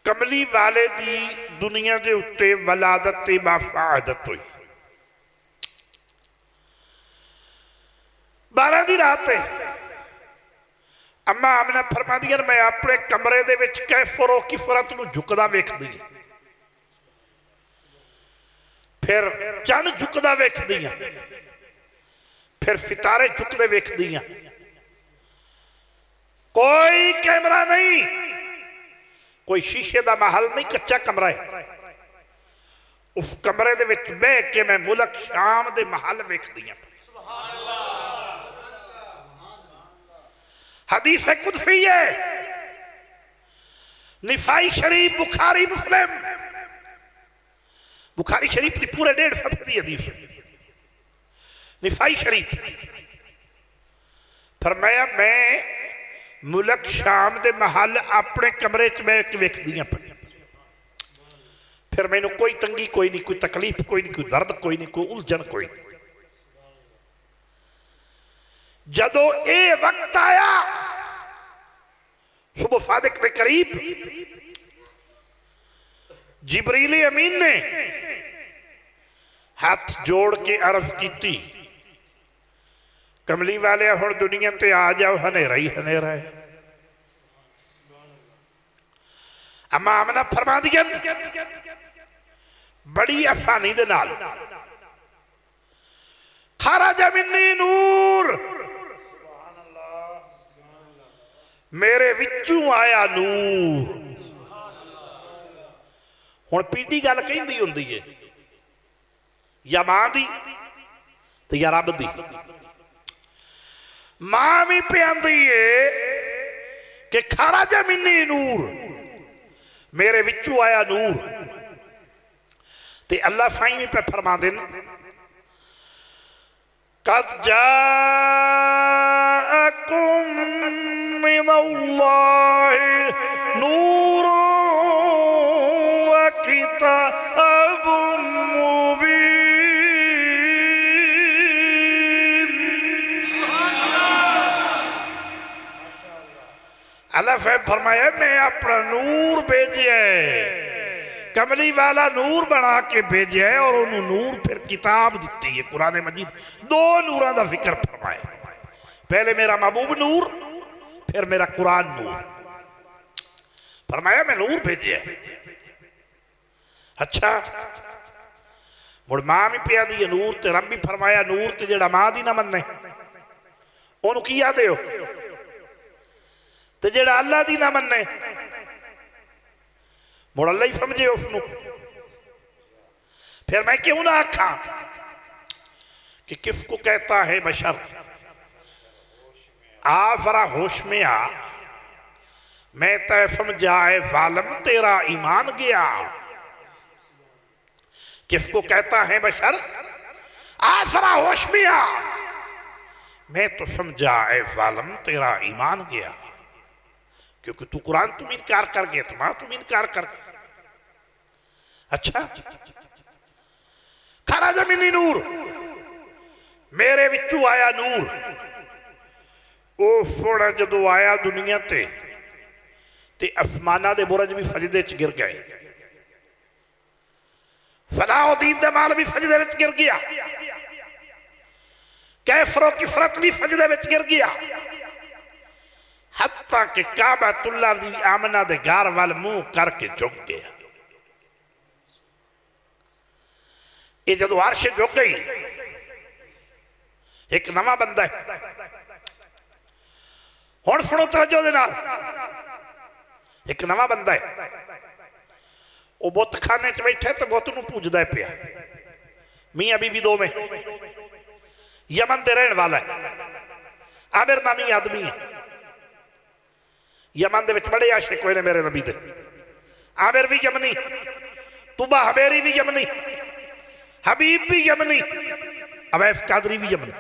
कमली वाले की दुनिया के उत्ते वलादत बाफादत हुई। 12 की रात है। अम्मा आमना फरमादियां मैं अपने कमरे दे विच कैफरो किफरत नूं झुकदा वेखदी, फिर चंद झुकदा वेखदी, फिर सितारे झुकते वेखदी। कोई कैमरा नहीं, कोई शीशे का महल नहीं, कच्चा कमरा है। उस कमरे दे विच बह के मैं मुल्क शाम दे महल वेखदी। हदीस है कुदसी है, निसाई शरीफ, बुखारी, मुस्लिम। बुखारी शरीफ की पूरे 1.5 सफ़े की हदीस, निसाई शरीफ। फरमाया मैं मुल्क शाम दे महल अपने कमरे च मैं वेखदी पई, फिर मैनू कोई तंगी कोई नहीं, कोई तकलीफ कोई नहीं, कोई दर्द कोई नहीं, कोई उलझन कोई नहीं। जदों ये वक्त आया सुबह सादिक के करीब, जिबरील अमीन ने हाथ जोड़ के अर्ज की, कमली वाले हुण दुनिया ते आ जाओ, हनेरा ही हनेरा है। अम्मा आमना फरमा दिया बड़ी आसानी दे नाल, खरज मिन्नी नूर, मेरे विचों आया नूर। हुण पीढ़ी गल कहिंदी हुंदी है या मां दी ते या रब दी। मां भी प्यादी है कि खरज मिन्नी नूर, मेरे विचों आया नूर। ते अल्लाह साईं भी पे फरमा देन, कद जाअकुम मिनल्लाहि नूरुन व किताबुम मुबीन। अल्लाह फरमाया मैं अपना नूर भेजा, कमली वाला नूर बना के भेजा है, और उन्होंने नूर फिर किताब दी है कुरान मजीद। 2 नूरां दा जिक्र फरमाया, पहले मेरा महबूब नूर, फिर मेरा कुरान नूर। फरमाया मैं नूर भेजा है। अच्छा मुड़ मां भी पिया दी नूर, ते रब भी फरमाया नूर, ते जेड़ा मां दी ना मन्ने ओनू की आदे हो, ते जेड़ा अल्लाह दी ना मन्ने मुड़ अल्लाह ही समझे उसनू। फिर मैं क्यों ना आखा कि किसको कहता है बशर, आ जरा होश में आ, मैं तय समझाए जालिम तेरा ईमान गया। किसको कहता है बशर, आ जरा होश में आ, मैं तो समझा ए जालिम तेरा ईमान गया। क्योंकि तू कुरान तुम इनकार कर गया, तो मां तुम इनकार कर। अच्छा खरज मिन्नी नूर, मेरे विचों आया नूर। ओ सोना जदों आया दुनिया ते आसमाना दे बुरज भी सजदे च गिर गए, सलाउद्दीन दे माल भी सजदे विच गिर गया। कैफरो किफरत भी सजदे विच गिर गया, हत्ता कि काबतुल्लाह दी आमना दे घर वाल मुंह करके झुक गया। ये जदों अर्श झुक गई, एक नवा बंदा है। हुण सुणो तवज्जो दे नाल, एक नवा बंदा है, वो बुत खाने च बैठे तो बुत नूं पूजदा पिया। मियां बीवी दो में, यमन दे रहने वाला है, आमिर नामी आदमी है। यमन दे विच बड़े आशिक होए ने मेरे नबी दे। आमिर भी यमनी, तुबा हबेरी भी यमनी, हबीब भी यमनी, अवैफ कादरी भी यमनी,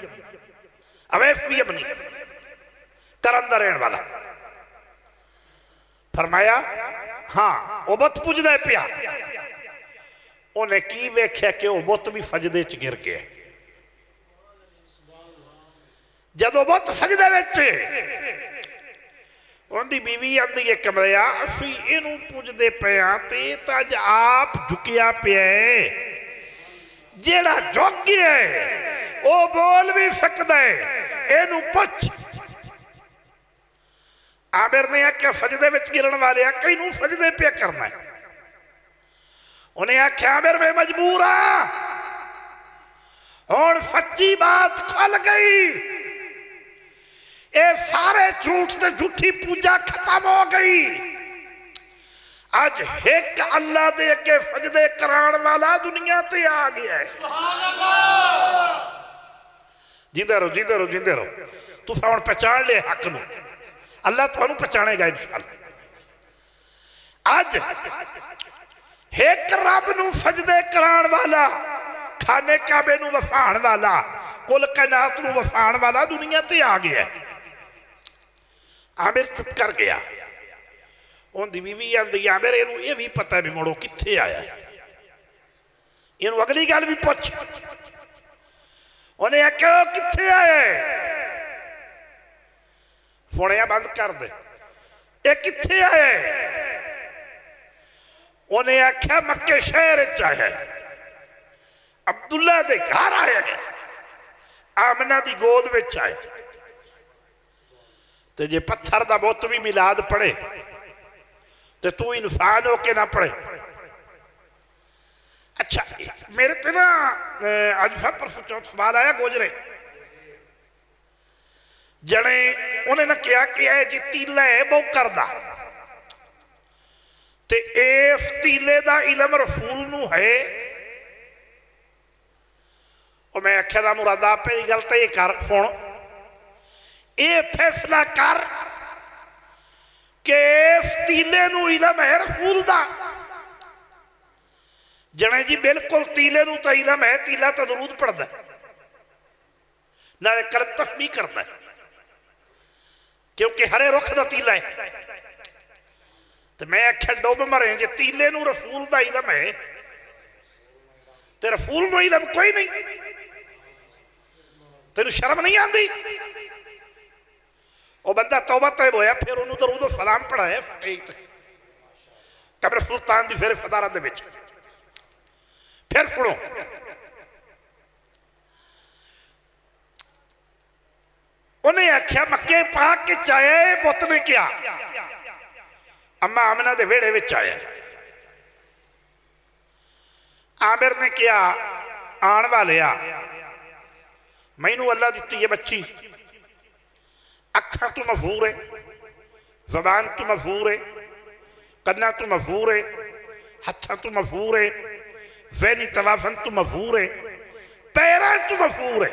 अवैफ भी यमनी, करन दा रहने वाला। फरमाया हाँ वो बुत पूजदा पिया। उन्हें की वेख्या कि वह बुत भी सजदे च गिर गया। जदों बुत सजदे विच, उनकी बीवी आंदी है कमलिया असी इनू पूजदे पे ते अज आप झुकिया पिया है, जेड़ा झुक गया है वह बोल भी सकता है, इनू पुछ। आमिर ने आख्या सजदे विच गिरन वाले कई नूं सजदे पे करना है। उन्हें आख्या आमिर मैं मजबूर हाँ, हुण सच्ची बात खुल गई, ये सारे झूठ से झूठी पूजा खत्म हो गई। अज एक अल्लाह दे अगे सजदे कराण वाला दुनिया ते आ गया है। जिंदे रहो जिंदे रहो जिंदे रहो। तुसां हुण पहचान ले हक नूं, अल्लाह तुहानूं पहचानेगा इंशाअल्लाह। अज एक रब नूं सजदे कराण वाला, खाने काबे नूं वसाण वाला, कुल कायनात नूं वसाण वाला दुनिया ते आ गया है। आमिर चुप कर गया। उनकी बीवी आंदी आमिर इनू ये भी पता भी मुड़ो कित्थे आया, इनू अगली गल भी पुछ। उन्हें आख्या कित्थे आया, सुनिया बंद कर दे, ये कित्थे आया। उन्हें आख्या मक्के शहर च आया, अब्दुल्ला दे घर आया, आमना दी गोद विच आया। तो जे पत्थर दा बुत भी मिलाद पढ़े तो तू इंसान हो के ना पढ़े। अच्छा मेरे ते ना अज सब परसों चौथ सवाल आया गोजरे जने, उन्हें ना कहा कि यह जी तीला है बहु करदा, ते इस तीले दा इलम रसूल नूं है। और मैं आख्या ना मुरादा आपे दी गल ते ये कर सुन, ये फैसला कर कि इस तीले नूं इलम है रसूल दा। जने जी बिल्कुल तीले नूं तां इलम है, तीला तां दरूद पढ़दा नाले कलम तस्बीह करदा, क्योंकि हरे रुख दा तीला है। तो मैं आख्या डुब मरे जे तीले नूं रसूल दा इलम है ते रसूल नूं इलम कोई नहीं, तेनू शर्म नहीं आती। वह बंदा तौबा तैब होया, फिर उन्होंने दरूद सलाम पढ़ाया कब्र सुल्तान की फिर फदारत दे विच। फिर सुनो, उन्हें आख्या मक्के पाक के आया, पुत ने क्या अम्मा आमना दे वेड़े विच आया। आमिर ने क्या आन वाले आ, मैनू अल्लाह दिती है बच्ची, अखा तू मफूर है, जबान तू मफूर है, कन्ना तू मफूर है, हथा तू मफूर है, ज़हनी तवाफन तू मफूर है, पैरां तू मफूर है।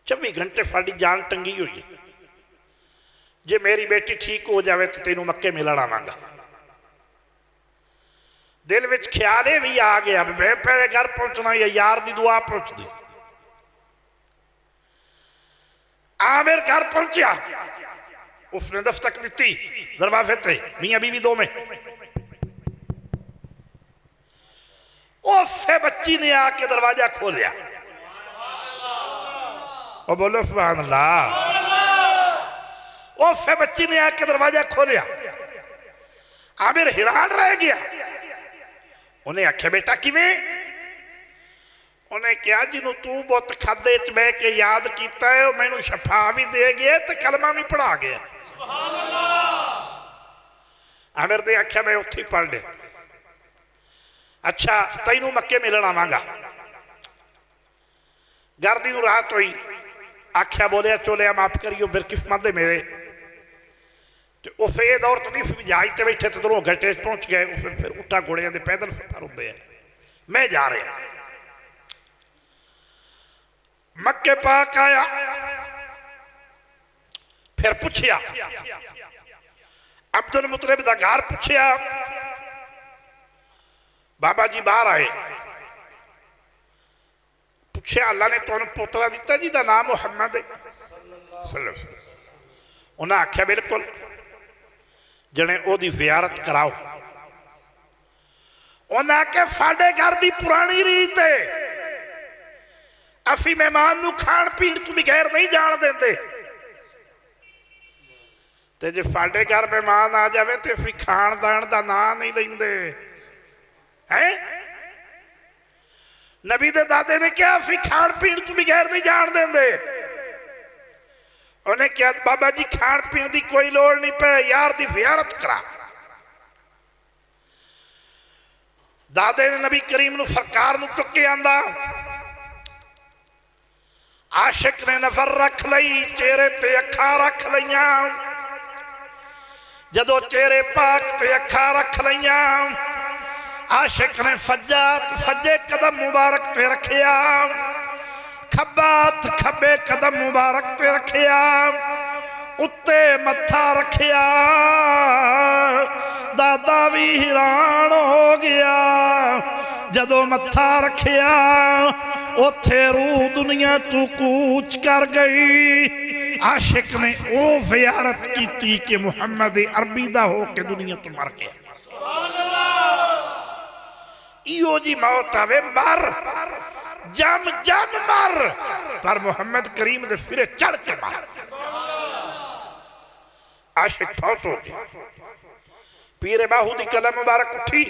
24 घंटे साड़ी जान टंगी हुई है। जे मेरी बेटी ठीक हो जाए तो तेनू मक्के मिलन आवांगा। दिल विच ख्याल ये भी आ गया मैं पहले घर पहुंचना या यार दी दुआ पहुंचती। आमिर घर पहुंचा, उसने दस्तक दी दरवाजे ते, मियां बीवी दो में। उससे बच्ची ने आके दरवाजा खोलिया, और बोलो सुभान अल्लाह। उससे बच्ची ने आके दरवाजा खोलिया, आमिर हैरान रह गया। उन्हें आख्या बेटा किवें? उन्हें कहा जिन्हों तू बुत खादे च बह के याद किया है वह मैनू शफा भी दे गया तो कलमा भी पढ़ा गया। आमिर ने आख्या मैं उत्थे पढ़ लिया। अच्छा तैनू मक्के मिलन आवांगा। गर्दी नूं रात हुई आख्या बोलिया चोलिया माफ करियो फिर किस्मत दे मेरे तो उस ये दौर तो नहीं सी जहाज से बैठे तो दोनों घंटे पहुंच गए। उस फिर उठा घोड़िया के पैदल सफर होंगे है। मैं जा रहा मक्के पाक आया फिर पूछया अब्दुल मुतलिब दा घर पूछया बाबा जी बाहर आए पूछया अल्लाह ने तुहानू पोतरा दिता जी का नाम मुहम्मद है। उन्हें आख्या बिल्कुल जने ओदी ज़ियारत कराओ। उन्हें आख्या साडे घर की पुरानी रीत है असी मेहमान नू खाण पीण तू बगैर नहीं जान देंगे ते जे साडे घर मेहमान आ जाए तो असी खानदान का नाम नहीं लेंदे हैं। नबी दे दादे ने कहा असी खाण पीण तू बगैर नहीं जान देंगे। उन्हें कहा बाबा जी खाण पीण की कोई लोड़ नहीं पे यार की ज़ियारत करा। दादे ने नबी करीम नू सरकार नू चुक के आंदा आशिक ने नजर रख लई चेहरे ते अखा रख लिया। जदों चेहरे पाक ते अखा रख लिया आशिक ने सज्जे कदम मुबारक ते रखिया खब्बा खब्बे कदम मुबारक ते रखिया उत्ते मत्था रखिया। दादा भी हैरान हो गया जदों मत्था रखिया उथे रूह दुनिया तू कूच कर गई। आशिक ने ओ ज़ियारत की कि मुहम्मद अरबी दा हो के दुनिया तो मर गया। इहो जी मौत आवे मर जम जम मर पर मुहम्मद करीम दे सिरे चढ़ के मर। आशिक फौत हो गया। पीरे बाहू दी कलम मुबारक उठी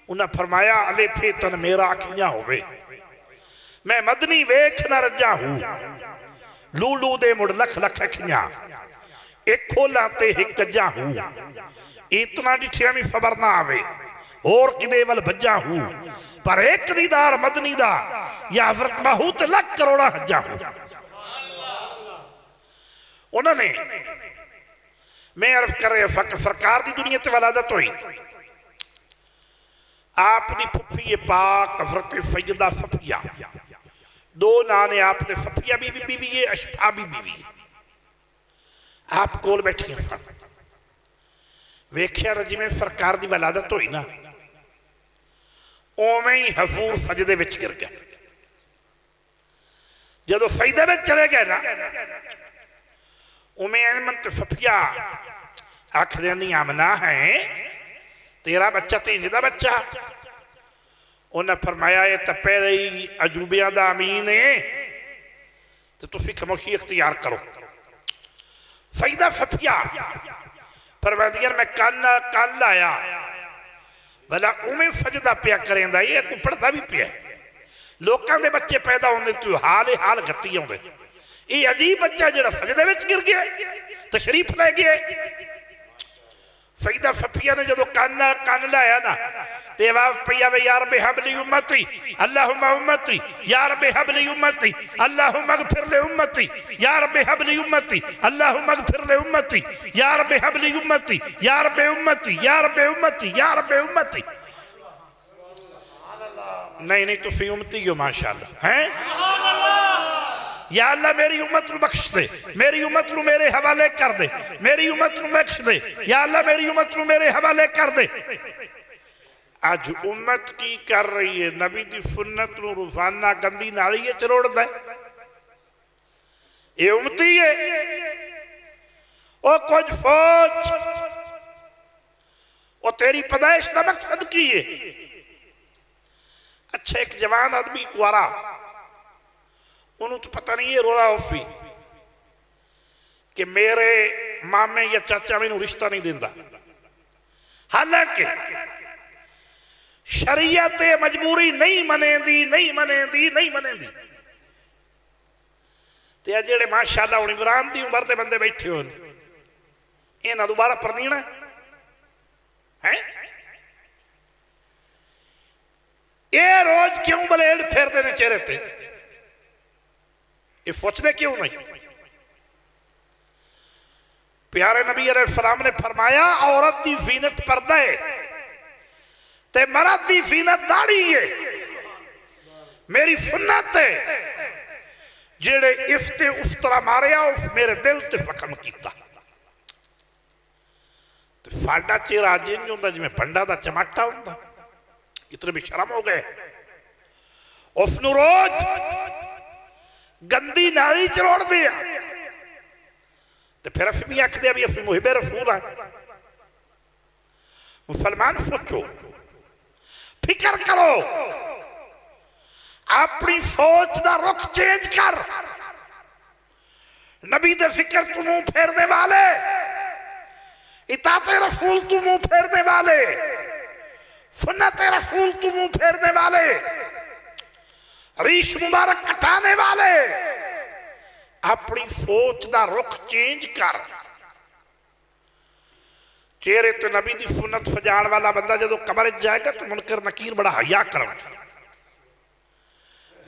उन्हें फरमाया अले फेतन मेरा अखियां होवे मैं मदनी वेख न रजा हूं लूलू दे मुड़ लख लख अखियां एक खोला ते एक कज्जा हूं इतना डिठिया भी सबर ना आवे और किदे वल भज्जा हूं पर एक दीदार मदनी दा या हजरत बाहू ते लख करोड़ा हज्जा हूं। उन्होंने मैं अर्ज कर रहा सरकार की दुनिया ते वलादत हुई आप दी फुफी पाक हजरत सैयदा सफिया दो नां ने आप दे सफिया बीबी बीबी है अशफा बीबी आप कोल बैठिया सन। वेख्या जिमें सरकार की वलादत हुई ना उवें ही हजूर सजदे विच गिर गया। जदों सजदे विच चले गए ना उमें अमन ते सफिया आखदे नहीं आमना है तेरा बच्चा तीन का बच्चा। उन्हें फरमाया ये तो पहले ही अजूबिया का अमीन है तो तुसी खामोशी इख्तियार करो। सईदा सफिया फरमादियां मैं कल आया भला उमें सजदा पिया करेंदा ये तू पढ़ता भी पिया लोगों के बच्चे पैदा होंगे तू हाल ही हाल गत्ती आउंदे ये अजीब बच्चा जो सजदे विच गिर गया तशरीफ लै गया। सईदा सफिया ने जो कन लाया ना ते आवाज पई आवे यार बेहबली उम्मती अल्लाहुम्मा उम्मती यार बेहबली उम्मती अल्लाहुम्मा अगफिर ले उम्मती यार बेहबली उम्मती अल्लाहुम्मा अगफिर ले उम्मती यार बेहबली उम्मती यार बे उम्मती यार बे उम्मती यार बे उम्मती। नहीं नहीं तुसी उम्मती हो माशाअल्लाह हैं। या अल्लाह मेरी उम्मत को बख्श दे मेरी उम्मत को मेरे हवाले कर दे मेरी उम्मत को बख्श दे या अल्लाह मेरी उम्मत को मेरे हवाले कर दे। आज उम्मत की कर रही है नबी की सुन्नत नूं रोजाना गंदी नाली च रोड़दा ये उम्मती है ओ कुछ सोच ओ तेरी पैदाइश का मकसद की है। अच्छा एक जवान आदमी कुआरा उन्होंने तो पता नहीं है रोला उसी कि मेरे मामे या चाचा मैनू रिश्ता नहीं देता हालांकि शरीयत मजबूरी नहीं मनेंदी, नहीं मनेंदी, नहीं मनेंदी। ते जेड़े माशाअल्लाह हुण इमरान दी उम्र दे बंदे बैठे हो, इन्हां दोबारा परनीना है। ये रोज क्यों बलेड फेरते ने चेहरे ते? ये सोचते क्यों नहीं? प्यारे नबी अलैहिस्सलाम ने फरमाया औरत दी जीनत पर्दा है ते मर्द दी जीनत दाढ़ी है। मेरी सुन्नत है, जेड़े इफ्ते उस तरह मारिया उस मेरे दिल ते जख्म किया। तो साडा चेहरा जिंज हुंदा जिवें भंडा दा चमाटा हुंदा। इतने भी शर्म हो गए। उसनू रोज गंदी नाली चरोड़ दे, तो फिर अस भी आखते भी असं मुहिबे रसूल है। मुसलमान सोचो, फिक्र करो, अपनी सोच का रुख चेंज कर। नबी दे फिक्र तू मुंह फेरने वाले, इताते रसूल तू मुंह फेरने वाले, सुन्नत रसूल तू मुंह फेरने वाले, रीश मुबारक कटाने वाले, अपनी सोच का रुख चेंज कर। चेहरे तो नबी की सुन्नत सजाण वाला बंदा जो कमरे जाएगा तो मुनकर नकीर बड़ा हया करनगे,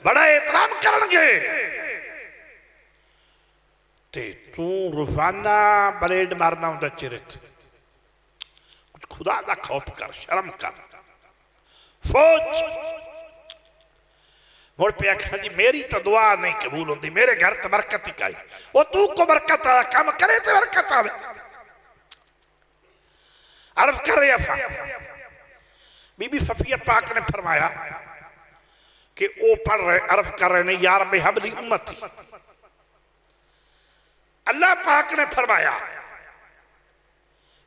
बड़ा एहतराम करनगे। ते तू रोजाना ब्लेड मारना होंदा चेहरे ते। कुछ खुदा का खौफ कर, शर्म कर, सोच। मुड़ पे आखा जी मेरी तो दुआ नहीं कबूल होती, मेरे घर तो बरकत ही आई। वो तू को बरकत आ, काम करे तो बरकत आवे। अर्ज कर रहे था बीबी सफिया पाक ने फरमाया कि वो पढ़ रहे, अर्ज कर रहे ने यार बेहबली उम्मती। अल्लाह पाक ने फरमाया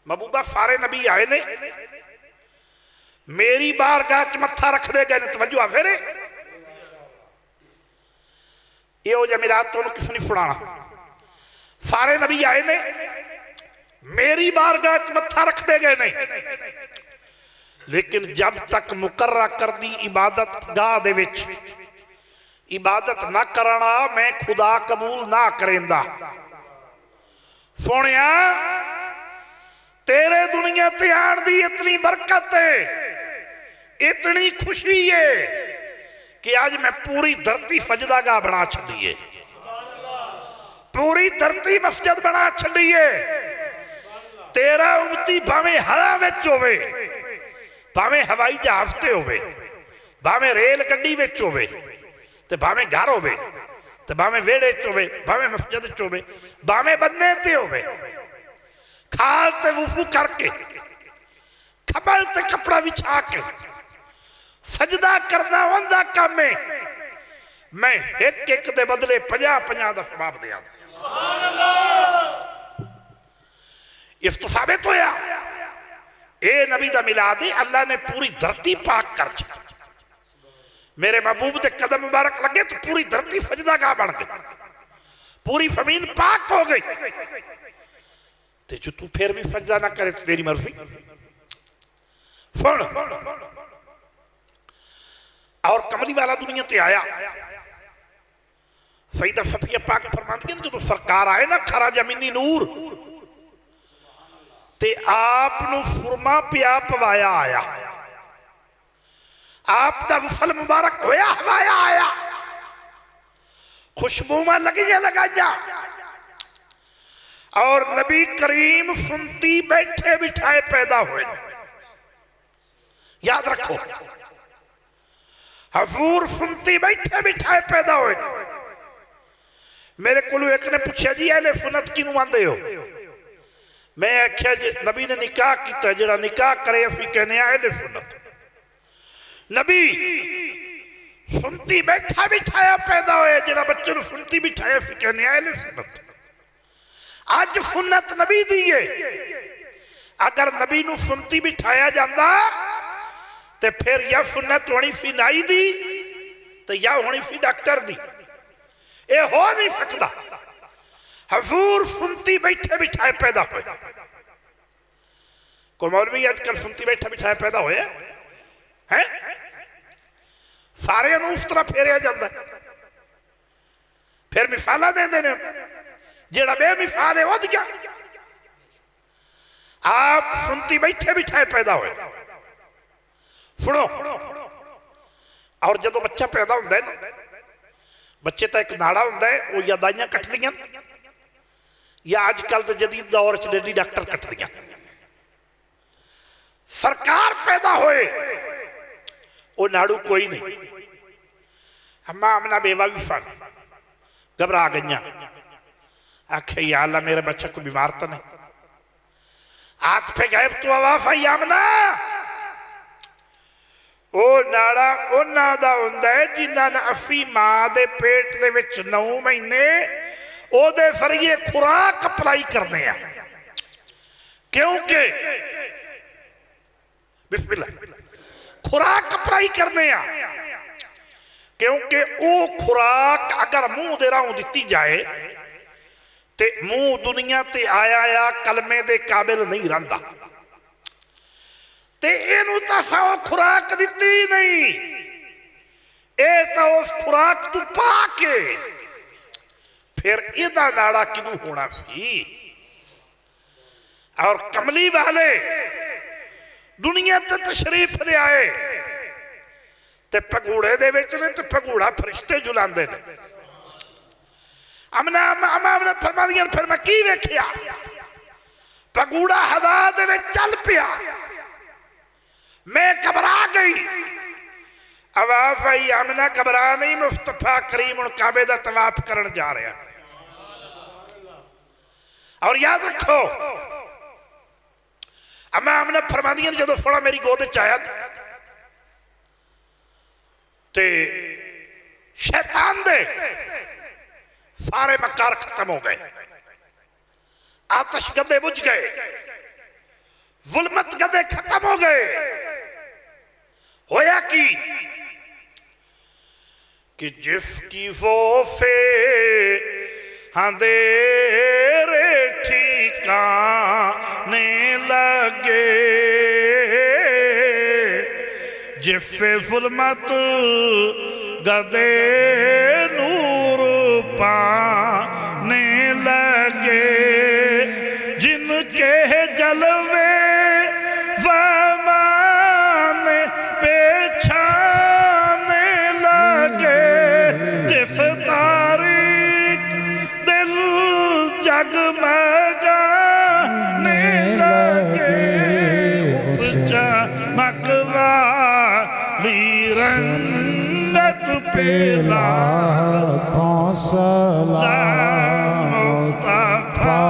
महबूबा सारे नबी आए ने, मेरी बारगाह च मत्था रख दे गए। तवज्जो फेरे यो जमीरात तो किस नहीं सुनाना। सारे नबी आए ने, मेरी बारगाह च मत्था रख दे गए नहीं, लेकिन जब तक मुकर्रा कर दी इबादत गाह दे विच इबादत ना करना मैं खुदा कबूल ना करेंदा। सोनिया तेरे दुनिया ते आन दी इतनी बरकत है, इतनी खुशी है कि आज मैं पूरी धरती सजदा गाह बना छड़ी है, पूरी धरती मस्जिद बना छड़ी है। तेरा उम्मती भावें हवा विच होवे, भावें हवाई जहाज ते होवे, भावें रेल गड्डी विच होवे, ते भावें घर होवे, ते भावें वेड़े च होवे, भावें मस्जिद च होवे, भावें बन्ने ते होवे, खाल ते वुफू करके खबल ते कपड़ा बिछा के सजदा करना होंदा काम है। मैं एक एक दे बदले 50-50 दा सवाब दिया। इस तो साबित होया ए नबी दा मिलाद अल्लाह ने पूरी धरती पाक कर दी। मेरे महबूब के कदम मुबारक लगे तो पूरी धरती सजदा गाह बन गई, पूरी जमीन पाक हो गई। ते जो तू फिर भी सजदा ना करे तो तेरी मर्जी। सुन, और कमली वाला दुनिया ते आया। सईदा सफिया पाक फरमाती है जो सरकार आए ना खरा जमीनी नूर, ते आप नु सुरमा पिया पवाया आया, आप दा वसल मुबारक होया हवाया आया, खुशबू में लगिया लगाया, और नबी करीम सुनती बैठे बिठाए पैदा हुए। याद रखो, हजूर सुनती बैठे बिठाए पैदा हुए। मेरे को एक ने पूछा जी एले सुनत किनू आंदे हो? मैं आख्या जी नबी ने निकाह किया, जरा निकाह करे असी कहने एले सुनत। नबी सुनती बैठा बिठाया पैदा होए, जरा बच्चे को सुनती बिठाया असी कहने एले सुनत। अज सुन्नत नबी दी है। अगर नबी नू सुनती बिठाया जाता तो फिर या सुन्नत होनी सी नाई दी तो या होनी सी डॉक्टर दी। ये हो नहीं सकता। हजूर सुनती बैठे बिठाए पैदा हुए। को मौलवी आजकल सुनती बैठा बिठाए पैदा हुए, है सारे उस तरह फेरिया जाता है। फिर मिसाला देते हैं जेड़ा बेमिसाल है वध गया। आप सुनती बैठे बिठाए पैदा हुए सुनो। और जो बच्चा पैदा होता है ना बच्चे का एक नाड़ा होता है वो या दाइयां कट दियां या अजकल के जदीद दौर च लेडी डॉक्टर कट दियां। सरकार पैदा होए वो नाड़ू कोई नहीं। अम्मा आमना बेवा भी सन घबरा गई आखे या अल्लाह मेरे बच्चे को बीमार तो नहीं। हाथ पे गए तो आवाज आई आमना ओ नाड़ा उन्हां दा हुंदा है जिन्हां ने असी मां दे पेट दे विच 9 महीने ओदे जरिए खुराक अप्लाई करने आ। क्योंकि बिस्मिल्लाह खुराक अप्लाई करने आ क्योंकि वो खुराक अगर मुंह दे राहों दी जाए ते मुंह दुनिया ते आया या कलमे दे काबिल नहीं रहिंदा ते इनू तां सौ खुराक दिती नहीं। ए तां उस खुराक तू पा के फिर इहदा नाड़ा किनू होना सी। और कमली वाले दुनिया ते तशरीफ ले आए ते भगूड़े दे विच ने ते भगूड़ा फरिश्ते जुलांदे ने। अमना फरमा दियां फिर मैं की वेखिया भगूड़ा हवा दे विच चल पिया मैं घबरा गई। आवाज आई अमना घबरा नहीं मुस्तफा करीम हुण काबे दा तवाफ करन जा रहा। और याद रखो अम्मा आमना फरमा दियां जो सोना मेरी गोद च आया ते शैतान दे सारे मकार खत्म हो गए। आतश गदे बुझ गए जुल्मत गदे खत्म हो गए। होया कि जिसकी वो से अंधेरे ठिकाने लगे जिससे जुल्मत गदे नूर पाने लगे जिनके जलवे ज़मान पेछाने लगे जिस तारीख दिल जगमगाने लगे उस चमक वाली रंगत पे लाखों सलाम मुस्तफा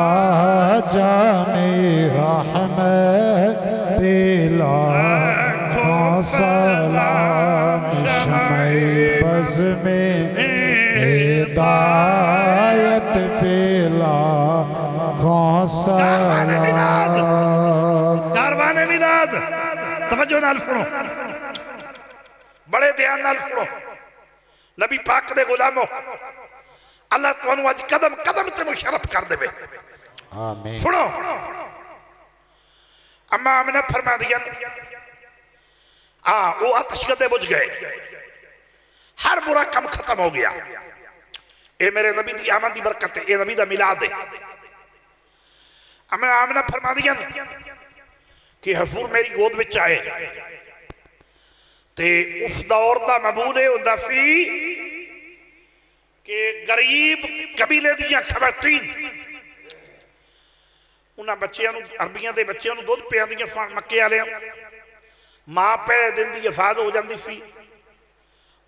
जाने रहमत पे लाखों सलाम शम्ए बज़ में हिदायत पे लाखों सलाम। कारवाने मिलाद तवज्जो नाल सुनो बड़े ध्यान नाल सुनो नबी पाक दे गुलामो अल्लाह तुहानू अज कदम कदम ते मुशर्रफ कर देवे। आमीन। सुनो अम्मा आमना फरमा दिया वो आतिश गदे बुझ गए हर बुरा कम खत्म हो गया। ये मेरे नबी दी आमद दी बरकत है ये नबी दा मिलाद है। अम्मा आमना फरमा दिया कि हजूर मेरी गोद विच आए ते उस दौर का मबूल होता सी कि गरीब कबीले दियां खवातीन उन्होंने बच्चों अरबियां के बच्चों दुध पियादियां मक्के वाले मां पै दिन की हिफाजत हो जाती सी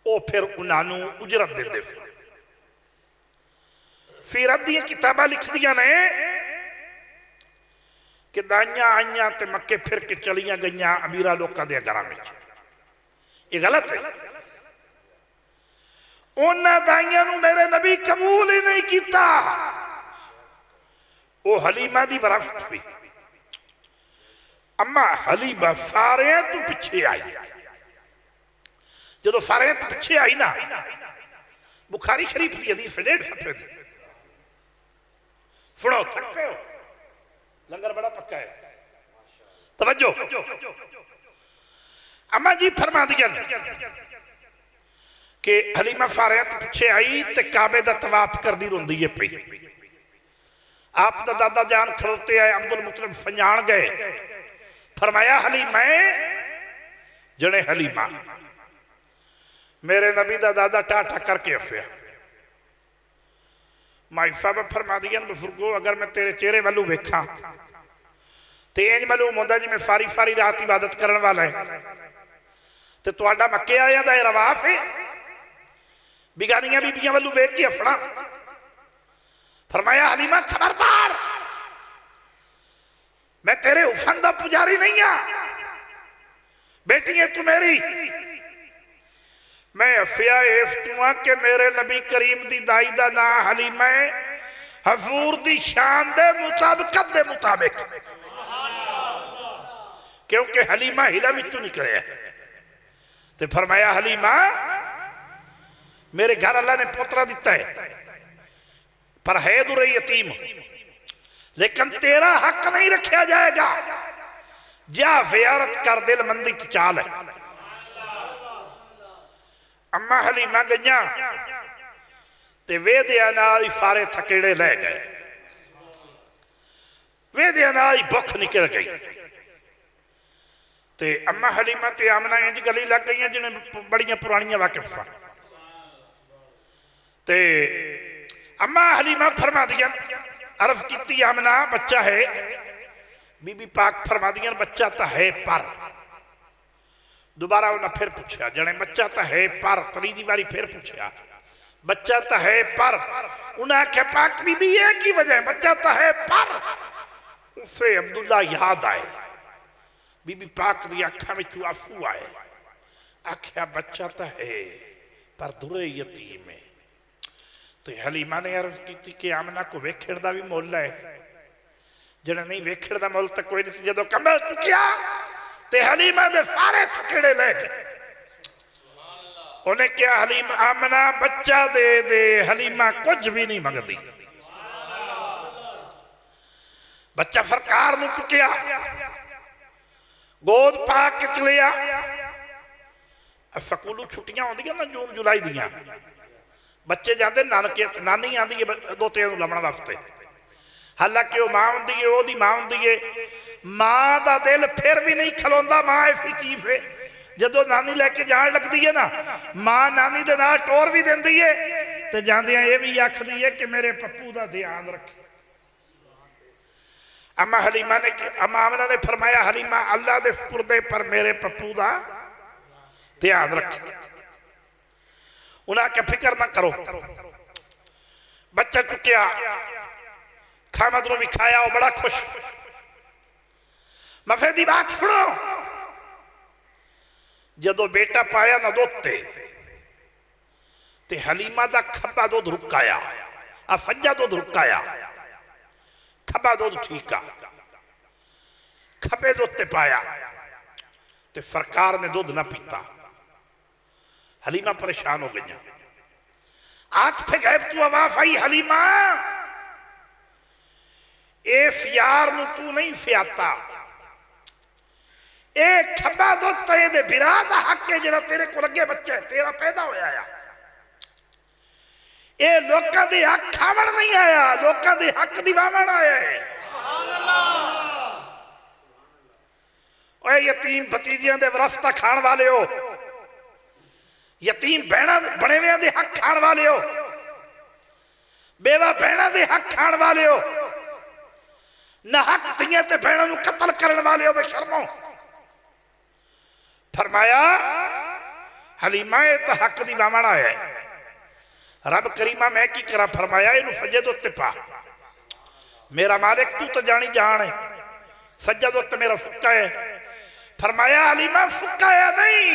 वो फिर उन्होंने उजरत देते सीरत दी किताबां लिखदियां ने कि दाइयां आईयां ते मक्के फिर के चलियां गईयां अमीरा लोगों के घरों में। ये गलत है। उन्हां दाइयां नूं मेरे नबी कबूल ही नहीं किया। वो हलीमा दी बराफत हुई। अम्मा हलीमा सारे तो पिछे आई। जो सारे तो पिछे आई ना बुखारी शरीफ की हदीस 1.5 सफ़े दी सुनो थक पे हो लंगर बड़ा पक्का है। तवज्जो अम्मा जी फरमा दिया कि हलीमा फारिया तो पिछे आई ते काबे का तवाफ करती रोंदी है पई। आप दा दादा जान खलोते आए, अब्दुल मुतलिब फंजान गए, फरमाया हलीमा जने हलीमा। मेरे नबी दा दादा टाटा करके हफिया। माई साहब फरमा दिया बुजुर्गो, अगर मैं तेरे चेहरे वालू वेखा तो इंज मालूम होंदा जिवें सारी सारी रात इबादत करने वाला है, तो तुहाडा मक्के आया दा रवाफ है बिगानियां बीबियां वालू वेख के हफना। फरमाया हलीमा खबरदार, मैं तेरे हुसन दा पुजारी नहीं हाँ, बेटी है तू मेरी। मैं हफिया इस तू कि मेरे नबी करीम दी दाई दा ना हलीमा है, हजूर दी शान दे मुताबिकत दे मुताबिक, क्योंकि हलीमा हिला विचों निकलिया। तो फरमाया हलीमा मेरे घर अल्लाह ने पोतरा दिता है, पर है दुरे यतीम, लेकिन तेरा हक नहीं रखा जाएगा। जा ज़ियारत कर, दिल मंदी चाल है। अम्मा हलीमा गईया ते वेदिया नाल सारे थकेड़े लै गए, वेदिया नाल भुख निकल गई। ते अम्मा हलीमा ते आमना इंज गली लग गई जिन्हें बड़िया पुरानिया वाकिफा। ते अम्मा हलीमा फरमा दिया, अर्ज की आमना बच्चा है, बीबी पाक फरमा दिया बच्चा तो है पर। दोबारा उन्हें फिर पूछा, जने बच्चा तो है पर, तीसरी बारी फिर पूछा बच्चा तो है पर। उन्हें आख्या पाक बीबी ये की वजह, बच्चा तो है पर। उसे अब्दुल्ला याद आए, बीबी पाक दी अखा में आंसू आए, आख्या बच्चा तो है पर दुरे यतीम है। तो हलीमा ने अर्ज की कि आमना को वेखण का भी मुल है, जिन्हें नहीं वेखण का मुल तो कोई नहीं। जो कमल चुकिया ते हलीमा दे सारे थकेड़े ले गए। उन्हें क्या हलीमा आमना बच्चा दे दे, हलीमा कुछ भी नहीं मंगती। बच्चा सरकार ने चुकिया, गोद पा के चलिया। स्कूलों छुट्टियां होंदियां ना जून जुलाई दियां, बच्चे जाते नानके, नानी आती है दोते लमण वास्ते। हालांकि वह मां होंदी है, ओदी मां होंदी है, मां का दिल फिर भी नहीं खलोंदा। मां ऐसी चीज है, जदों नानी लैके जान लगती है ना, मां नानी दे नाल टोर भी देंदी है, तो जांदियां ये भी आखदी है कि मेरे पप्पू का ध्यान रखे। अम्मा हलीमा ने, अम्मा आमना ने फरमाया हलीमा अल्लाह दे सुपुर्दे पर मेरे पप्पू का ध्यान रखे। उन्हें आख्या फिक्र ना करो। बच्चा चुकिया, खामद भी खाया, वो बड़ा खुश। मफे दी बात सुनो, जदों बेटा पाया ना दोते ते हलीमा दा खब्बा दुध रुकाया, आ सज्जा दुध रुकाया, खब्बा दुध ठीक आ। खब्बे दुध ते पाया ते सरकार ने दुध ना पीता। हलीमा परेशान हो गई। आज फिर गैब तू आवाज आई, हलीमा इस यार नू तू नहीं फियाता, एक खब्बा दुध तो ये बिरा का हक है जरा तेरे को लगे बच्चा है, तेरा पैदा होया है। ये लोगों के हक खावन नहीं आया, लोगों के हक दिवावन आया है। ओए यतीम भतीजियां दे विरासत खाण वाले हो, यतीम बहना बनेवियां दे हक खाण वाले हो, बेवा बहना दे हक खाण वाले हो, ना हक तियां ते बहना नू कत्ल करने वाले हो, बेशर्मो। फरमाया हलीमा ये तो हक दी वावण आया है, रब करीमा मैं की करा। फरमाया इनू सज्जे दे उत्ते पा, मेरा मालिक तू तो जानी जान है, सज्जा दे उत्ते मेरा फुक्का है। फरमाया हलीमा फुक्का है नहीं,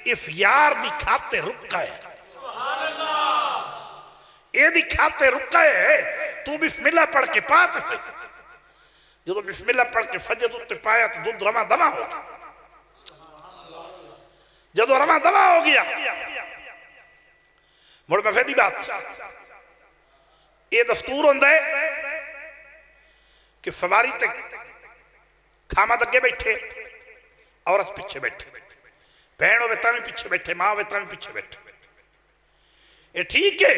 इस यार दी खाते रुका है, ये दी खाते रुका है। तू बिस्मिल्लाह पढ़ के पा तो सही। जो बिस्मिल्लाह पढ़ के सज्जे दे उत्ते पाया तो दूध रमा दमा हो गया। जदों रमा दवा हो गया, मुड़ मफे दी बात, ये दस्तूर होंदा है कि सवारी ते खामद अगे बैठे, औरत पीछे बैठे, भैन होवे तां भी पिछे बैठे, मां होवे तां भी पिछे बैठे। ये ठीक है।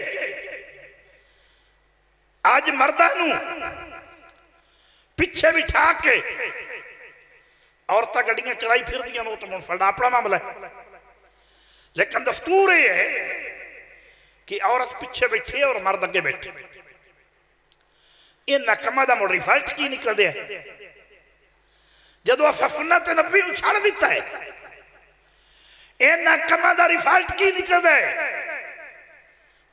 आज मर्दा नू पिछे बिठा के औरतां गड्डियां चलाई फिरदियां, वो तो मुझे साडा अपना मामला है। लेकिन दस्तूर ये है कि औरत पिछे बैठी है और मर्द अगे बैठे। इन कमां दा मुड़ रिजल्ट की निकलदे है? जदों असां सुन्नत नबी नूं छड़ दिता है, इन कमां दा रिजल्ट की निकलदा है?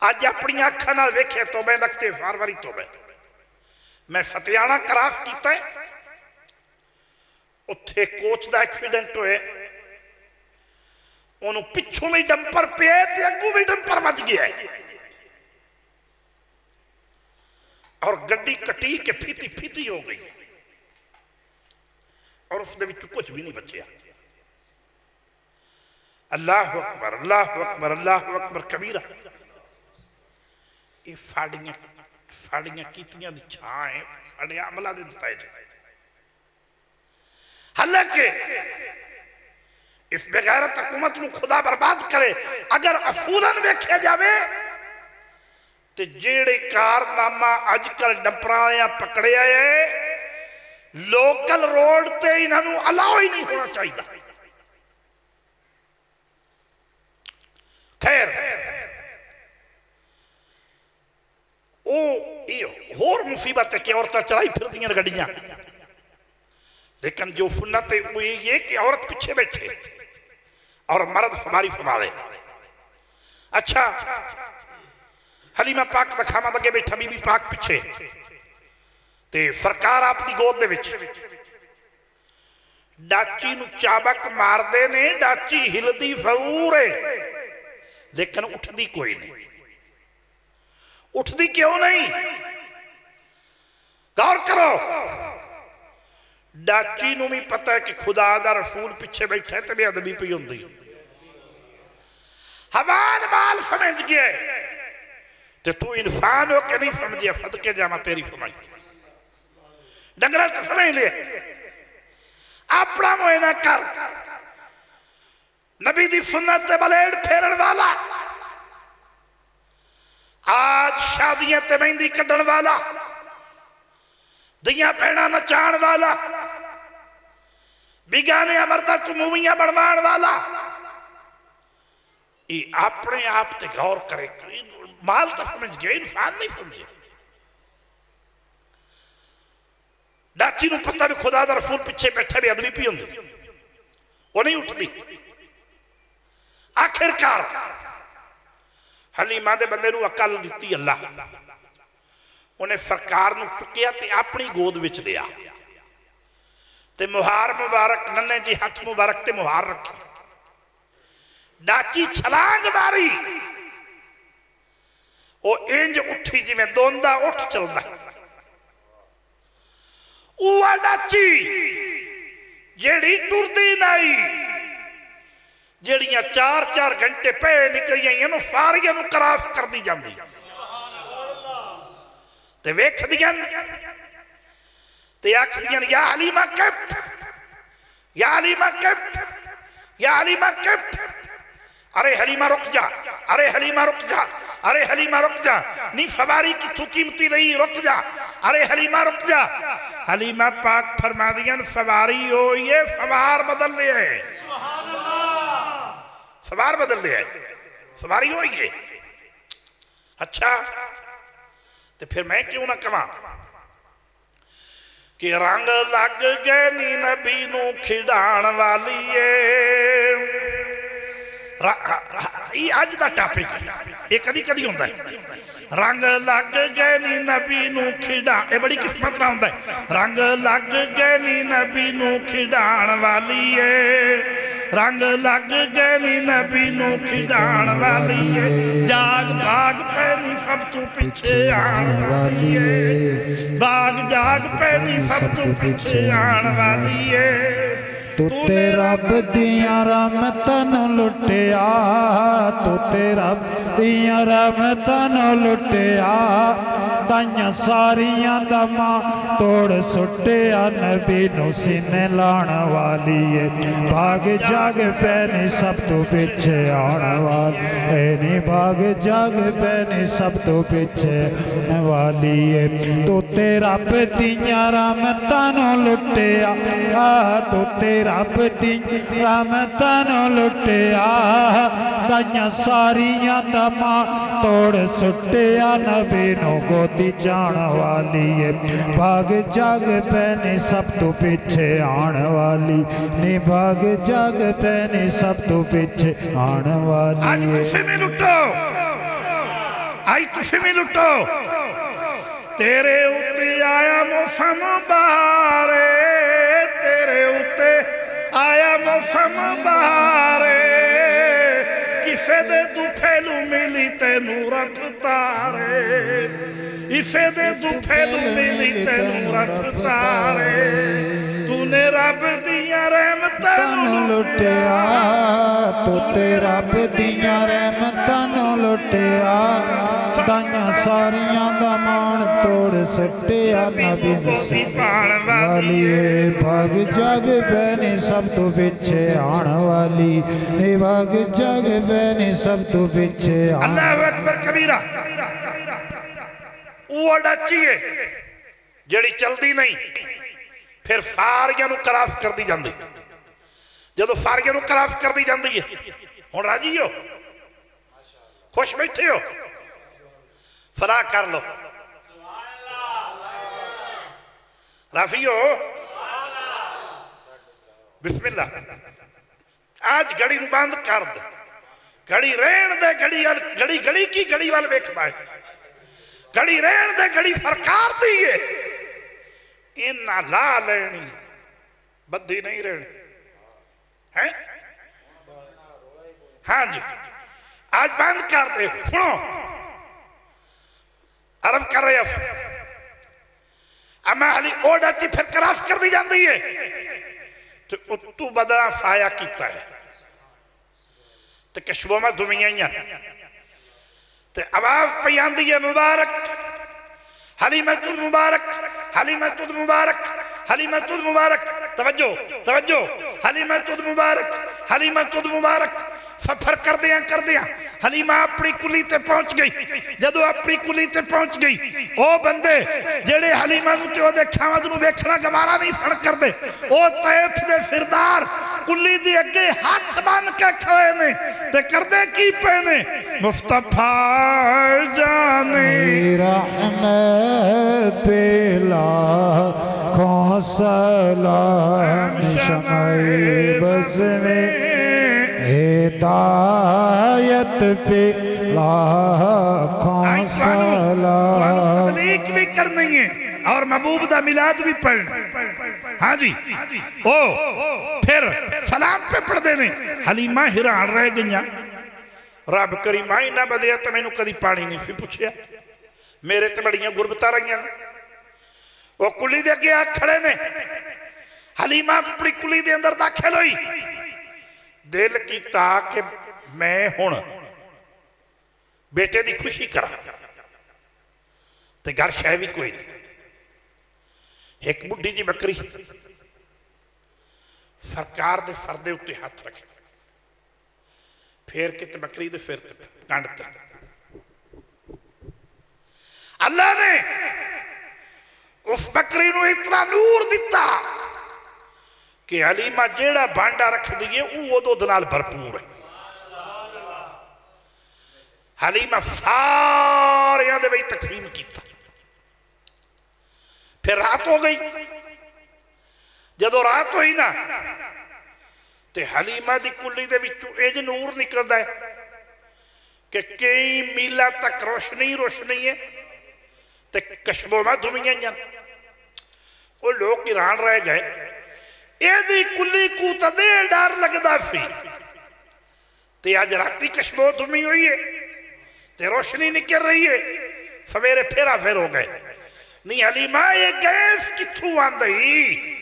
अज अपनी अखां नाल वेखे तौबे लगते फारवरी तौबे। मैं फतियाना क्रॉस किया, उत्थे कोच का एक्सीडेंट होए, उन्होंने पिछों भी डंपर पे ते अगू भी डंपर बच गया है और गड्डी कटी के फीती फीती हो गई और उसके विच कुछ भी नहीं बचिया। अल्लाह अकबर, अल्लाह अकबर, अल्लाह अकबर कबीरा। ये साड़ियां साड़ियां कीतियां दी छां है, साडे अमला दे नताइज। हालांकि इस बेगैरत हुकूमत नूं खुदा बर्बाद करे, अगर असूलन वेख्या जावे तो जेड़े कारनामा अजकल डंपरां पकड़े है, लोकल रोड ते इन्हां अलाउ ही नहीं होना चाहिए। खैर होर मुसीबत है कि औरतें चलाई फिरदियां गड्डियां, लेकिन जो सुन्नत है वो ये कि औरत पीछे बैठे और मर्द सवारी संभाले। अच्छा, हलीमा पाक दा खामा अगे बैठा, बीबी पाक पिछे, ते सरकार आपकी गोद दे विच। डाची नूं चाबक मारदे ने, डाची हिलदी जरूर है लेकिन उठदी कोई नहीं। उठदी क्यों नहीं? गौर करो। डाची नूं भी पता है कि खुदा दा रसूल पिछे बैठा है, तो बेअदबी पई हुंदी। हवान माल समझ गया तो तू इंसान हो के नहीं समझिया, सदके जावा तेरी समझ। डंगरा तो समझ लिया, अपना मुआयना कर। नबी दी सुन्नत ते बलेड फेरन वाला, आज शादियां ते मेहंदी कढ़न वाला, दियां भैणा नचाण वाला, बिगाने मर्दा तू मूवियां बनवाण वाला, ये अपने आप ते गौर करे। माल तो समझ गया, इंसान नहीं समझे। डाची नूं पता भी खुदा दा रसूल पिछे बैठा, भी अदबी पी हुंदी, वो नहीं उठदी। आखिरकार हलीमा दे बंदे नूं अकल दिती अल्लाह, उन्हें सरकार नूं चुकिया ते अपनी गोद विच लिया ते मुहार मुबारक, नन्हे जी हथ मुबारक ते मुहार रखी। डाची छलांग मारी, वो इंज उठी जिवें दोंदा उठ चलदा। उवा डाची जेड़ी टुरदी नहीं, जेड़ियां 4-4 घंटे पे निकलियां सारियां नूं क्रॉस कर दी जांदी ते वेखदियां ते आखदियां या हलीमा किफ, या हलीमा किफ, या हलीमा किफ। अरे हलीमा रुक जा, अरे हलीमा रुक जा, अरे हलीमा रुक जा, नी सवारी किथों कीमती रही, रुक जा, अरे हलीमा रुक जा। हलीमा पाक फरमा दियां सवारी हो ये, सवार बदल लिया है, सवार बदल लिया है, सवारी हो ये। अच्छा, तो फिर मैं क्यों ना कहा कि रंग लग गए नी नबी नूं खिडाण वाली है। ये अज का टॉपिक ये कदी कदी होता है। रंग लग गए नी नबी नूं खिडा, ये बड़ी किस्मत ना होता है। रंग लग गए नी नबी नूं खिडाण वाली है, रंग लग गए नी नबी नूं खिडाण वाली है। जाग भाग पैनी सब तू पिछे आण वाली है, भाग जाग पैनी सब तू पिछे आण वाली है। तू तेरा बदियां रहमतां लुटिया, तू तेरा बदियां रहमतां लुटिया। ताइयां सारियां दा मां तोड़ सुटिया नबी नू सीने लाण वाली है भाग जाग पैनी सब तो पिछे आण वाली नी भाग जाग पैनी सब तो पिछे वाली है तो तेरा रब रहमतां नू लुटिया तो तेरा रब रहमतां नू लुटिया ताइयां सारियां दा मां तोड़ सुटिया नबी नू गोदी जाण वाली है भाग जाग पैनी सब तो पिछे आण वाली नी भाग जाग पैनी सब तो पिछे आण वाली आज तुसी भी लुटो आई तुसी भी लुटो तेरे उत्ते आया मौसम बारे तेरे उत्ते आया मौसम बारे किसे दे दुफेलू मिली तेनू रफ्तारे इसे दे दुफेलू मिली तेनू रफ्तारे तूने रब दियां रहमतां नू लुटिया तो तेरा रब दियां रहमतां नू लुटिया ताइयां सारियां दा मान तोड़ सटिया नबी नसी वाली भाग जाग बैनी सब तो पिछे आण वाली नी भाग जाग बैनी सब तो पिछे अल्लाहु अकबर कबीरा वो डाची है जड़ी चलती नहीं फिर सारियां नू क्रॉस कर दी जाती जदों सारियां नू क्रॉस कर दी जाती है हुण राजी हो खुश बैठे हो फराह कर लो राफी हो बिस्मिल्लाह आज घड़ी नू बंद कर दे घड़ी रहन दे घड़ी घड़ी घड़ी की घड़ी वाल वेखदा है घड़ी रहन दे घड़ी सरकार दी है इन्ना ला लेनी बद्दी नहीं रहनी है हाँ जी आज बंद कर दे सुनो अरब कर रहे मैं हाली ओडा की फिर क्रॉस कर दी जाती है तो उत्तू बदला फाया किया है तो कशबों में दुमिया ते आवाज पई आंदी है मुबारक हलीमतुल मुबारक हलीमतुल मुबारक हलीमतुल मुबारक तवज्जो तवज्जो हलीमतुल मुबारक हलीमतुल मुबारक सफर कर दिया हलीमा अपनी कुली ते पहुंच गई जदों अपनी कुली ते पहुंच गई ओ बंदे जेड़े हलीमा नूं ते ओदे खावंद नूं वेखना गवारा नहीं सन करदे ओ तैफ दे फिरदार कुली दी अगे हाथ बन के खड़े ने ते करदे की पे ने मुस्तफा जाने रहमत पेला सलाम शमए बज़ में हिदायत पे लाखों सलाम तबलीग भी करनी है और महबूब दा मिलाद भी पढ़ना हाँ जी ओ फिर सलाम पे पढ़ते ने हलीमा हैरान रह गई रब करीमा इन्ना बदिया तो मैनू कदी पानी नहीं सी पूछया मेरे ते बड़ियां गुरबता रही वो कुली दे अगे आ खड़े ने हलीमा अपनी कुली दे अंदर दाखिल हुई दिल कीता कि मैं हुण बेटे दी खुशी करा ते घर शह भी कोई नहीं एक बुढ़ी जी बकरी सरकार दे सर दे उत्ते हाथ रखे फिर कित बकरी दे सिर ते कंड ते अल्लाह ने उस बकरी नूं इतना नूर दिता कि हलीमा जेड़ा भांडा रख दिए वो दुध नाल भरपूर है हलीमा सारियां दे विच तकसीम कीता फिर रात हो गई जदों रात हुई ना ते हलीमा दी कुली दे विचों इंज नूर निकलदा है कि कई मीला तक रोशनी रोशनी है ते कशबों में दुमिया वो लोग हैरान रह गए एदी कुली को तदे डर लगदा सी ते अज राती कशबो दुमी हुई है ते रोशनी निकल रही है सवेरे फेरा फेर हो गए नहीं हलीमा ये गैस किथू आंदी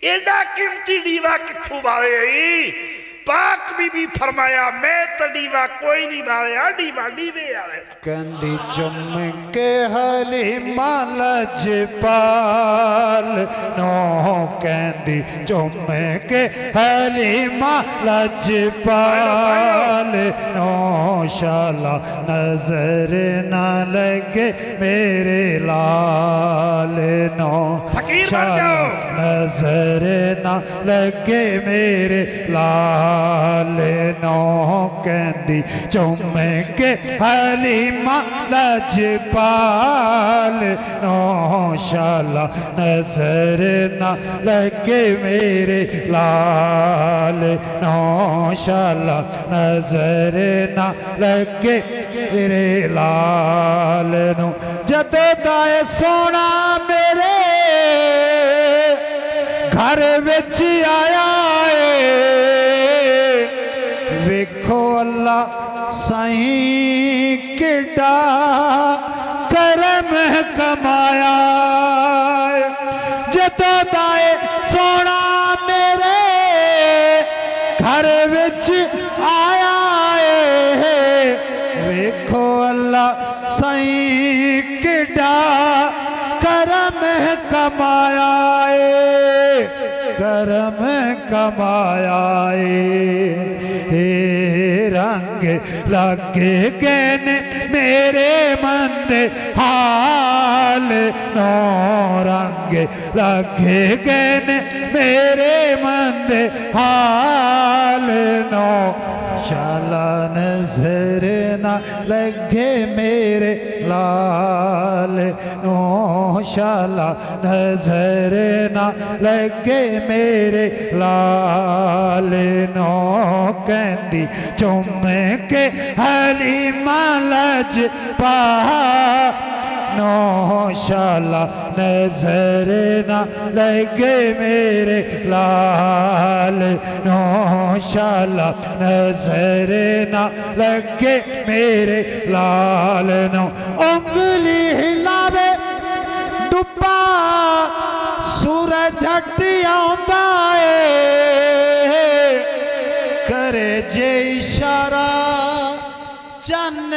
एडा कीमती दीवा किथू बाले पाक बीबी फरमाया मैं तो डीवा कोई नहीं बाया डीवा डीवे आले कहंदी चुम के हलीमा लजपाल नो कहंदी चुम के हलीमा लजपाल नो शाला नजर न लगे मेरे लाल नो फकीर बन शाला जाओ। नजर न लगे मेरे लाल नो कहंदी चुम के हलीमा लजपाल नो शाला नजर न लगे मेरे लाल नो शाला नजर न लगे मेरे लाल नो जदों दाए सोना मेरे घर विच आया है वेखो अल्लाह साईं किड्डा करम कमाया जदों दाए सोना मेरे घर विच आया है वेखो अल्लाह साईं किड्डा करम कमाया करम कमाया रंग लगे गए मेरे मन हाल नो रंग लगे गए मेरे मन हाल नो शाला नजर न लगे मेरे लाल नो शाला नजर न लगे मेरे लाल नो कहंदी चुम के हलीमा लजपा नो शाला नजर न लगे मेरे लाल नो शाला नजर न लगे मेरे लाल नो उंगली हिलावे डुब्बा सूरज हट आंदा है करे जे इशारा चन्न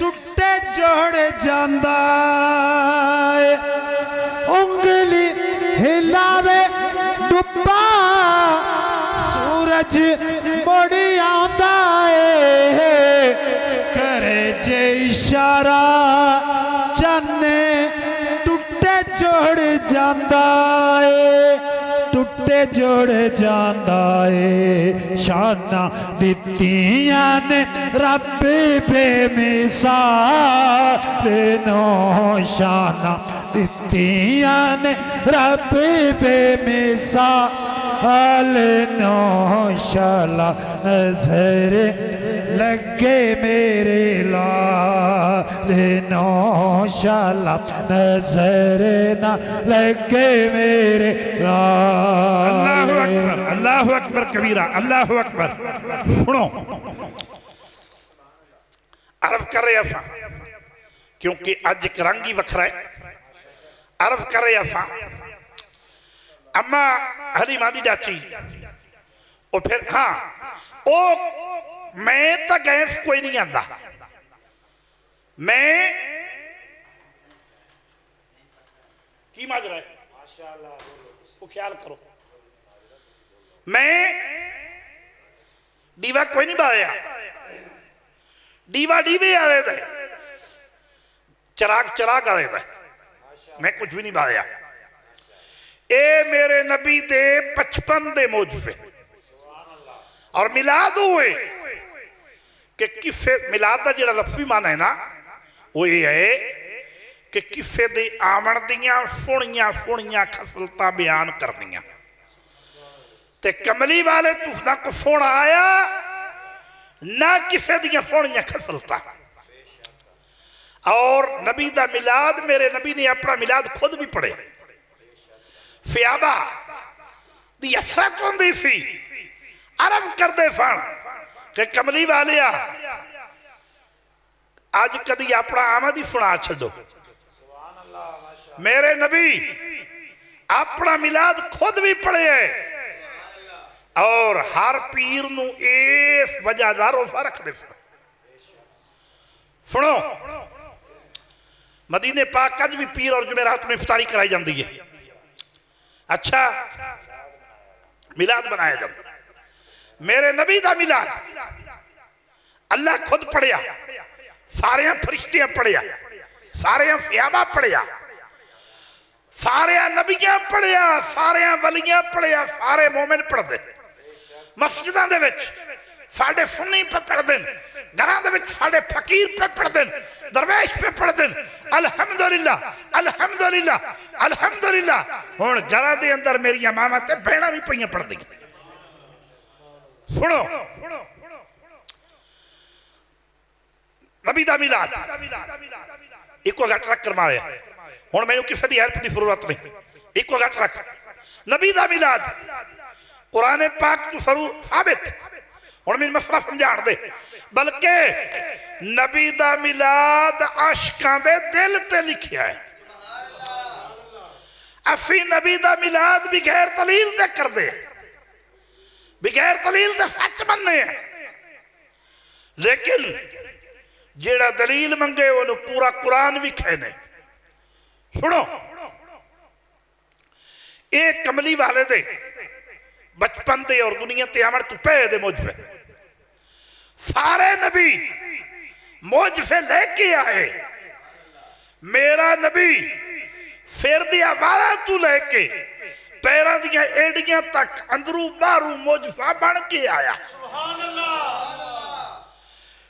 टुटे जोड़ जांदा है उंगली हिलावे डुब्बा सूरज मुड़ आंदा है करे जे इशारा चन्न टुटे जोड़ जांदा है टुटे जोड़ जांदा है शाना दित्तियां ने रब बेमिसाल नो शाना दित्तियां ने रब बेमिसाल नो शाला नजर लगे मेरे लाल नो शाला नजर न लगे मेरे अल्लाह लाल अकबर अल्लाह अकबर कबीरा अल्लाह अकबर सुनो अर्फ कर रहे असा क्योंकि अज एक रंग ही वखरा है अर्फ कर रहे असा अम्मा हलीमा दी चाची और फिर हाँ ओ मैं तो गैस कोई नहीं आंदा मैं की माजरा है वो ख्याल करो मैं डीवा कोई नहीं बाया डीवा डीवे आ रहे थे चिराग चिराग आ रहे थे मैं कुछ भी नहीं बाया ए मेरे नबी दे 55 दे मौजूद और मिलाद हुए कि किसे मिलाद का जो लफ्जी माना है ना वो ये है कि किसे दे आमन दियां सोहणियां सोहणियां खसलतां बयान करनियां ते कमली वाले तुसदा को सोहना आया ना किसे दियां सोहणियां खसलतां और नबी दा मिलाद मेरे नबी ने अपना मिलाद खुद भी पढ़े सियाबा दी असरत होंदी सी अरब करते सन कि कमली वाले अज कदी अपना आमद ही सुना छो मेरे नबी अपना मिलाद खुद भी पढ़े है और हर पीर नूं इस वजह दा रोज़ा रखदे सन। सुनो, मदीने पाक अज भी पीर और जुमेरात में इफ्तारी कराई जाती है। अच्छा, मिलाद बनाया जाता। मेरे नबी दा मिलाद अल्लाह खुद पढ़िया, सारे फरिश्तियां पढ़िया, सारे सहाबा पढ़िया, सारे नबियां पढ़िया, सारे वलियां पढ़िया, सारे मोमिन पढ़ते। मस्जिदां दे विच साडे सुन्नी पे पढ़ते, घरां दे विच साडे फकीर पे पढ़ते, दरवेश पे पढ़ते। अल्हम्दुलिल्लाह अल्हम्दुलिल्लाह अल्हम्दुलिल्लाह। हुण घरां दे अंदर मेरियां मावां ते भैणां भी पईयां पढ़दी। सुनो, नबी दा मिलाद इको घट रख कर मारे। हुण मैनूं किसी दी हेल्प की जरूरत नहीं, इको घट रख। नबी दा मिलाद कुरान पाक तो सरू साबित। हुण मैनूं मसला समझाण दे। बल्कि नबी दा मिलाद आशिकां दे दिल ते लिखिया है। असी नबी दा मिलाद बगैर दलील दे कर दे, बगैर दलील दे सच मनने हैं। लेकिन जेड़ा दलील मंगे उन्हें पूरा कुरान भी कहने। सुनो, ये कमली वाले दे बचपन दे और दुनिया ते आमण तो पहले दे मुजफे सारे नबी मुजफे लेके आए। मेरा नबी सिर दिया वारा तू लेके पैरों दिया एड़ियां तक अंदरू बाहरू मुजफा बन के आया।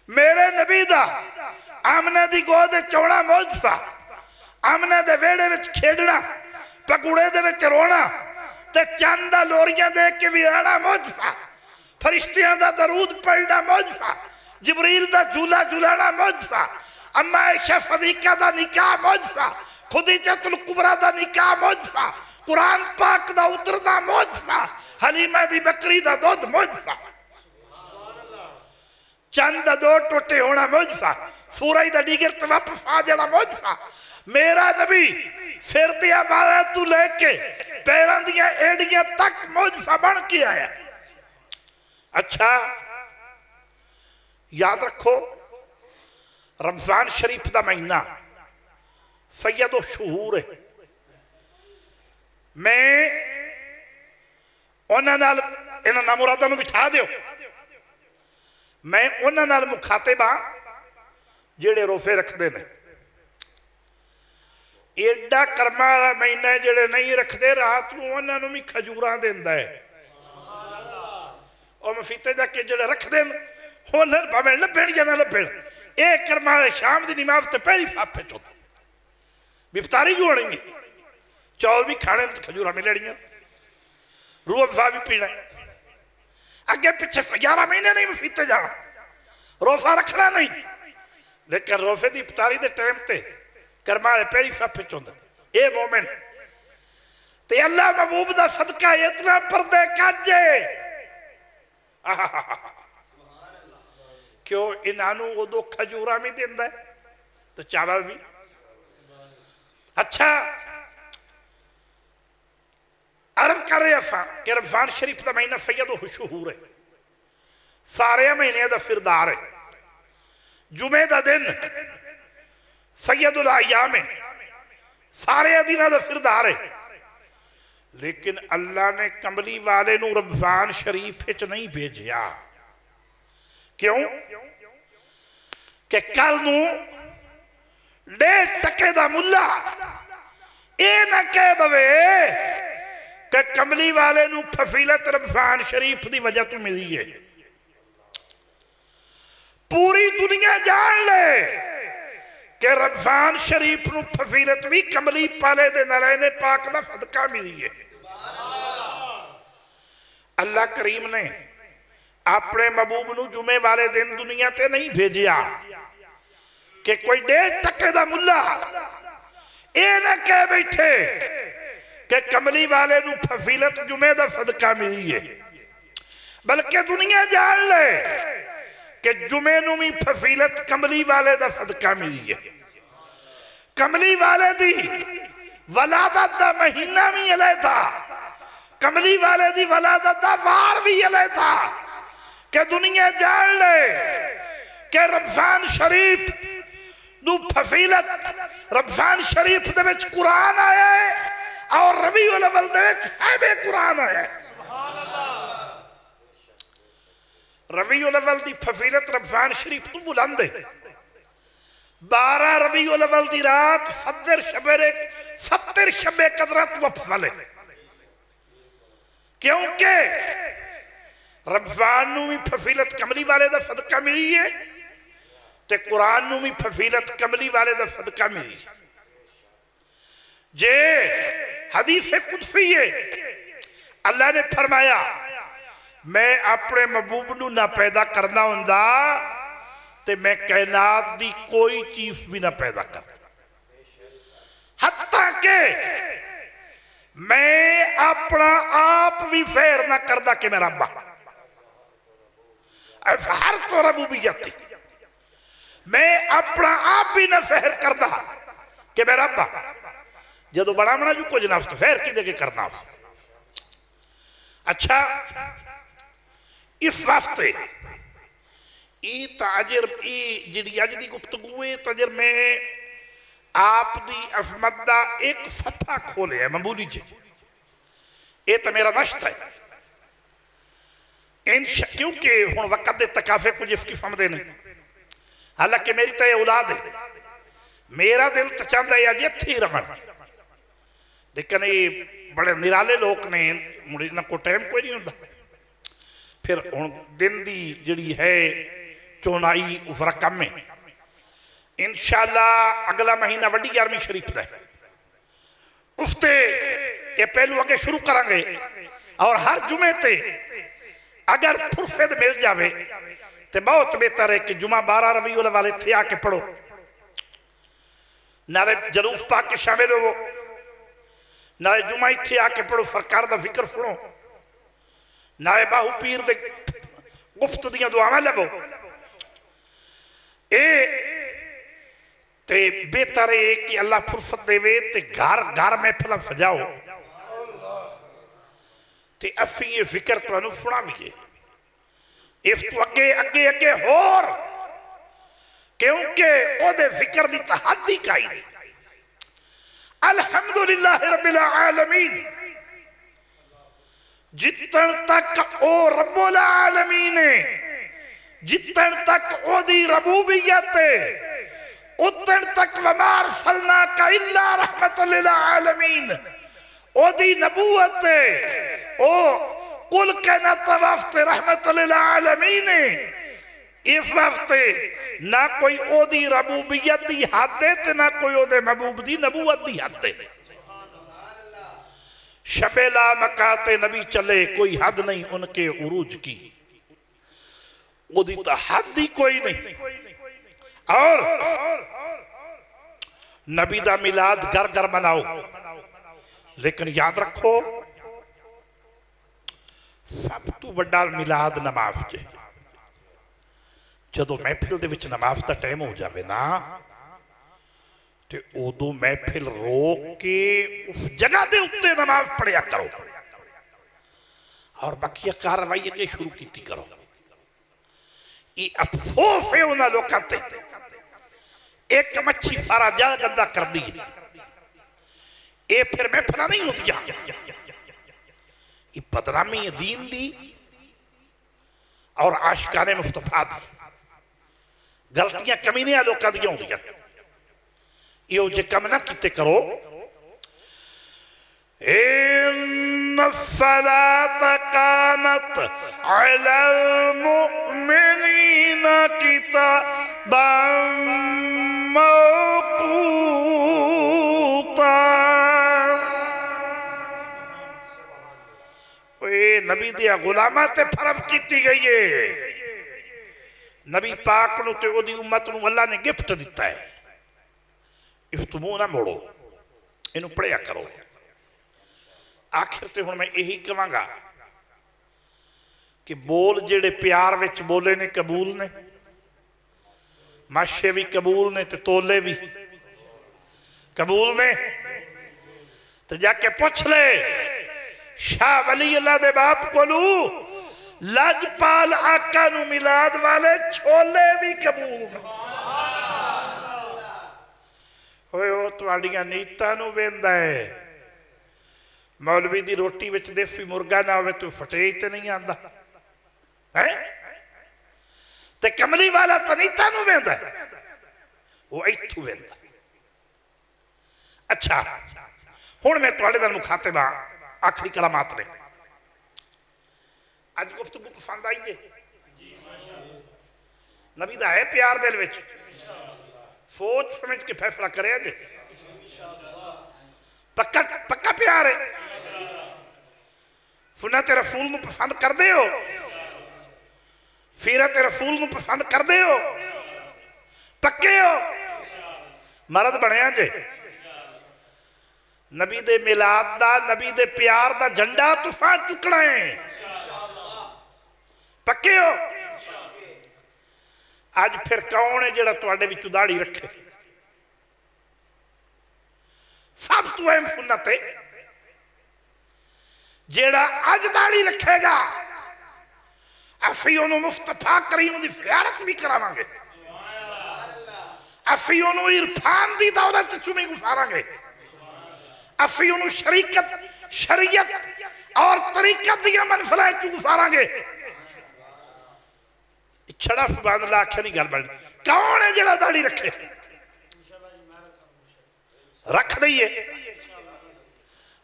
मेरे नबी दा आमने दी गोद चौड़ा मुजफा, आमने दे वेड़े विच खेडना, पकूड़े दे विच रोना ते चंद लोरियां देख के भी आना मुजफा, फरिश्तियां दा दरूद पढ़ना मुजफा, जिबरील दा झूला झूलाना मुजफा, अम्मा आयशा सदीका दा निकाह मुजफा, खुदीजतुल कुबरा दा निकाह मुजफा, कुरान पाक दा उतरदा मुजफा, हलीमा दी बकरी दा दूध मुजफा, चंद दो टोटे होना मुजफा, सूरज दा डिगर ते वापस आ जाना मुजफा। मेरा नबी सिर दिया बाला तू लेके पैरों दिया एड़ियां तक मुजफा बन के आया। अच्छा, याद रखो, रमजान शरीफ का महीना सैयदो शहूर है। मैं उन्होंने इन्होंने नामुरादा नूं बिठा दियो, मैं उन्होंने मुखातिब हाँ जेड़े रोजे रखते हैं। एडा कर्मा वाला महीना जेड़े नहीं रखते, रात को उन्होंने भी खजूर देंदा है। और मफीते जाके जेड़े रखते हैं उन्हें भावें लभण या ना लभण, ये कर्मा शाम की नमाज तो पहली साफे चो इफ्तारी जो होनी, चौल भी खाने, खजूर मिलनियां, रूह अफ़ज़ा भी पीना। अगे पिछे 11 महीने नहीं मफीते जाना, रोजा रखना नहीं, लेकिन रोजे की इफ्तारी के टाइम से कर्मा पहली साफे च होंदा। ये मोमिन ते अल्लाह महबूब दा सदका इतना पर्दे काजे। क्यों इन्हों उदो खजूरा भी देंदा है तो चावल भी। अच्छा, अर्ज कर रहे कि रमजान शरीफ का महीना सैयदो शहूर है, सारे महीने का फिरदार है। जुमे का दिन सैयदुल अय्याम है, सारे दिनों का फिरदार है। लेकिन अल्लाह ने कमली वाले नूं रमजान शरीफ च नहीं भेजा। क्यों? कि कल नूं 1.5 टके का मुला ये ना कह बवे कि कमली वाले नूं फजीलत रमजान शरीफ की वजह तो मिली है। पूरी दुनिया जान ले कि रमजान शरीफ नूं फजीलत भी कमली पाले दे नारायण पाक दा सदका मिली है। अल्लाह करीम ने अपने महबूब नूं जुमे वाले दिन दुनिया ते नहीं भेजिया कि कोई 1.5 टके का मुला ये ना कह बैठे कि कमली वाले नूं फजीलत जुमे दा सदका मिली है, बल्कि दुनिया जान ले कि जुमे नूं भी फजीलत कमली वाले दा सदका मिली है। कमली वाले दी वलादत दा महीना भी अलहदा, कमली वाले दी वलादत दा वार भी ये था कि दुनिया जान ले कि रमजान शरीफ नु फजीलत, रमजान शरीफ दे विच कुरान आया है और रबीउल अव्वल दे विच साहिबे कुरान आया है। रबीउल अव्वल दी फजीलत रमजान शरीफ तू बुलंद है। 12 रबीउल अव्वल दी रात 70 शबे कदर तू अफजल है, क्योंकि रमजान नू भी फजीलत कमली वाले दा सदका मिली है ते कुरान नू भी फजीलत कमली वाले दा सदका मिली। जे हदीस कुदसी है, अल्लाह ने फरमाया मैं अपने महबूब नू ना पैदा करना हुंदा ते मैं कायनात दी कोई चीज भी ना पैदा करता, हत्ता के मैं अपना आप भी फेर ना करदा कि मैं रब हर तो रबूबियत, मैं अपना आप भी ना फेर करदा कि मैं रब जदों बड़ा बना जो कुछ नफ्स फेर कि के करना। अच्छा इस वास्ते ताजर जी अज की गुफ्तगू है ताजर मैं आप दी अजमत दा एक सफा खोलिया मामूली जी, ये तो मेरा नश्त है क्योंकि हुण वक्त के तकाफे कुछ इस किस्म के नहीं। हालांकि मेरी तो यह औलाद है, मेरा दिल तो चाहता है अज इत्थे ही रहन, लेकिन ये बड़े निराले लोग ने, मुझे इन्होंने को टाइम कोई नहीं होता। फिर हुण दिन की जिहड़ी है चौनाई उस रकम में इंशाअल्लाह अगला महीना वड्डी 11वीं शरीफ का है, उसते ये पहलू अगे शुरू करांगे। और हर जुमे ते अगर फुर्सत मिल जाए तो बहुत बेहतर है कि जुमा 12 रबीउल अव्वल इत्थे आके पढ़ो, नाले जलूस पा के शामिल हो, नाले जुमा इत्थे आके पढ़ो, सरकार का फिक्र सुनो, नाले बाहू पीर दे गुफ्त दियां दुआवां लवो। ते बेहतर है कि अल्लाह फुर्सत देवे ते घर घर महफिल सजाओ ते असी ये फिक्र तुहानू सुणावीए इस तो अगे अगे अगे होर, क्योंकि ओदे फिक्र दी तहद्दी काई नहीं। अल्हम्दुलिल्लाह रब्बिल आलमीन, जितन तक ओ रब्बुल आलमीन है, जितन तक ओदी रबूबियत है, उतन तक वमा अरसलनाका इल्ला रहमतल लिल आलमीन ओदी नबूवत है। ओ कुल कायनात वास्ते रहमतल लिल आलमीन है। इस वास्ते ना कोई ओदी रबूबियत दी हद है ते ना कोई ओदे महबूब दी नबूवत दी हद है। शबेला मकाते नबी चले कोई हद नहीं उनके उरूज की, ओदी तो हद ही कोई नहीं। और नबी दा मिलाद घर घर मनाओ, लेकिन याद रखो सब तो बड़ा मिलाद नमाज च। जदों महफिल दे विच नमाज का टाइम हो जाए ना तो उदों महफिल रोक के उस जगह के उत्ते नमाज पढ़िया करो और बाकी कार्रवाई अगे शुरू की करो। ये अफसोस है उन्होंने लोगों ते, एक मच्छी सारा जल गंदा कर दी, ये फिर महफिल नहीं होती। ये बदनामी है दीन दी और आशिकाने मुस्तफा दी, गलतियां कमीनियां लोगों दी होंदियां। यो जे कम ना किते करो। इन्ना सलात कानत अलल मुमिनीना किताबन मौकूता। नबी दिया गुलामा ते फर्ज की गई है। नबी पाक नू ते ओदी उम्मत नू अल्लाह ने गिफ्ट दिता है। इस तो मुंह ना मोड़ो, इनू पढ़िया करो। आखिर ते हुण मैं यही कहांगा कि बोल जेड़े प्यार विच बोले ने कबूल ने, माशे भी कबूल ने ते तोले भी कबूल ने। तो जाके पूछ ले शाह वली अल्लाह दे बाप कोलू लजपाल आका नू मिलाद वाले छोले भी कबूल होए। वो तुहाडियां नीतां नू वेंदा है। मौलवी दी रोटी विच देसी मुर्गा ना होवे तू फटे ते नहीं आंदा है। ते कमली वाला तो नीतां नू वेंदा वो इत्थू वेंदा। अच्छा हुण मैं तुहाडे नाल मुखातिब हां। आखिरी कलामात ने अज गुफ्तगू पसंद आई जे नबी दा है प्यार दिल विच सोच समझ के फैसला करे जे पक्का पक्का प्यार है। सुन्नत रसूल नू पसंद करदे हो सीरत रसूल नू पसंद करदे हो पक्के हो मरद बनिया जे नबी दे मिलाद दा नबी दे प्यार दा झंडा तुसां चुकना है पक्के हो। आज फिर कौन है जेड़ा तुहाडे विच दाढ़ी रखे सब तो अहम सुन्नत है जेड़ा अज दाढ़ी रखेगा असी ओनू मुस्तफा करीम दी ज़ियारत भी करावांगे असी ओनू इरफान दी दौलत च भी गुजारांगे असी ओनू शरीयत और तरीकत दी मनफला च गुजारांगे। छड़ा सुभान अल्लाह आख्या नहीं गल बन कौन है जेड़ा दाढ़ी रखे रख लईए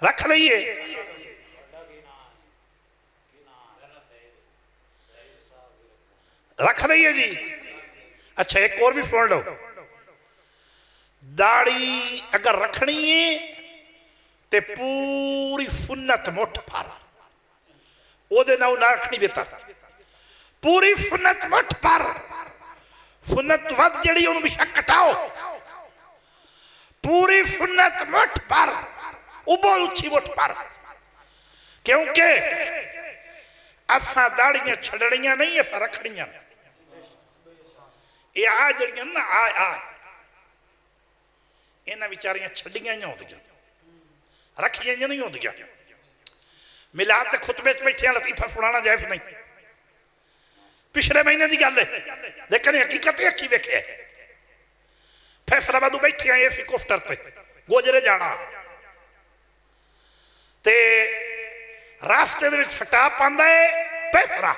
रख लईए। रख लईए जी। अच्छा एक और भी सुन लो दाढ़ी अगर रखनी है ते पूरी सुन्नत मुठ भर ओदे नाल ना रखनी बेहतर पूरी सुन्नत मुठ भर सुन्नत वध जड़ी उन्हें बेशक कटाओ पूरी सुन्नत मुठ भर उबोल उच्छी मुठ भर क्योंकि असा दाड़ियां छड़नियां नहीं असा रखनियां ये आ जड़ियां ना आ इन्हां विचारियां छड़ियां ही होंदियां रखियां नहीं होंदियां। मिलाद के खुतबे च बैठे लतीफा सुनाना जायज नहीं पिछले महीने की गल है लेकिन हकीकत अखी वेखे फैसलाबाद बैठे आए सी कोफ्टर ते गोजरे जाना ते रास्ते दे विच फटा पांदा है पैफरा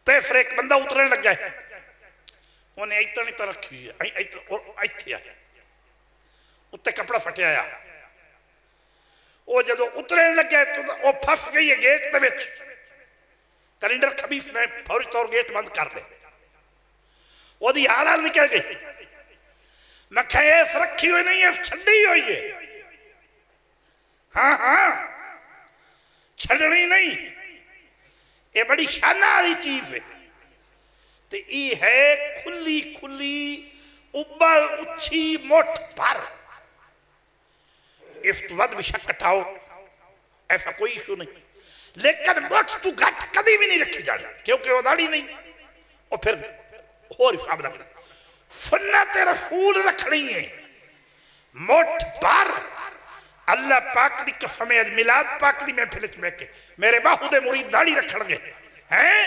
पैफरे एक बंदा उतरन लगा है उन्हें इतना नहीं रखी हुई है इत्थे उत्ते कपड़ा फटिया आ वो जो उतरन लगे तो वो फस गई है गेट दे विच कैलेंडर खबीस ने फौरी तौर गेट बंद कर दे ओदी हाल निकल गई। मैं खैस रखी हुई नहीं है छड़ी हुई है हाँ हाँ छड़नी नहीं ये बड़ी शाना वाली चीज है ते ये है खुली खुली उबल उच्छी मुठ भर इस तो वध बेशक कटाओ ऐसा कोई इशू नहीं लेकिन मुठ तू घट कभी भी नहीं रखी जानी क्योंकि वो दाढ़ी नहीं और फिर होर हिसाब रखना सुन्नत रसूल रखनी है मुठ भर। अल्लाह पाक दी कसम है मिलाद पाक दी महफिल च बैठ के मेरे बाहू दे मुरीद दाढ़ी रखणगे हैं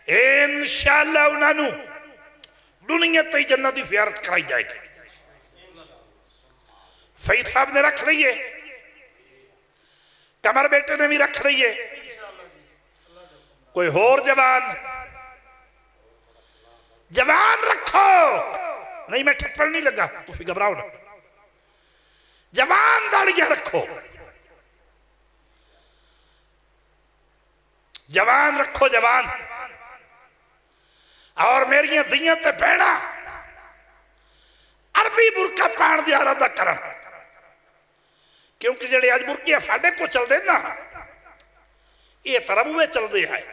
इंशाअल्लाह उन्हां दुनिया ते जन्नत दी ज़ियारत कराई जाएगी। सईद साहब ने रख ली है कमर बेटे ने भी रख ली है कोई होर जवान रखो नहीं मैं ठप्पड़ नहीं लगा तुम घबराओ ना जवान दाड़ियां रखो जवान रखो जवान और मेरिया दियां ते भैणा अरबी बुरका पाण दी इरादा करन क्योंकि जेडे अज बुरके साडे को चलते ना ये तरबुए चलते हैं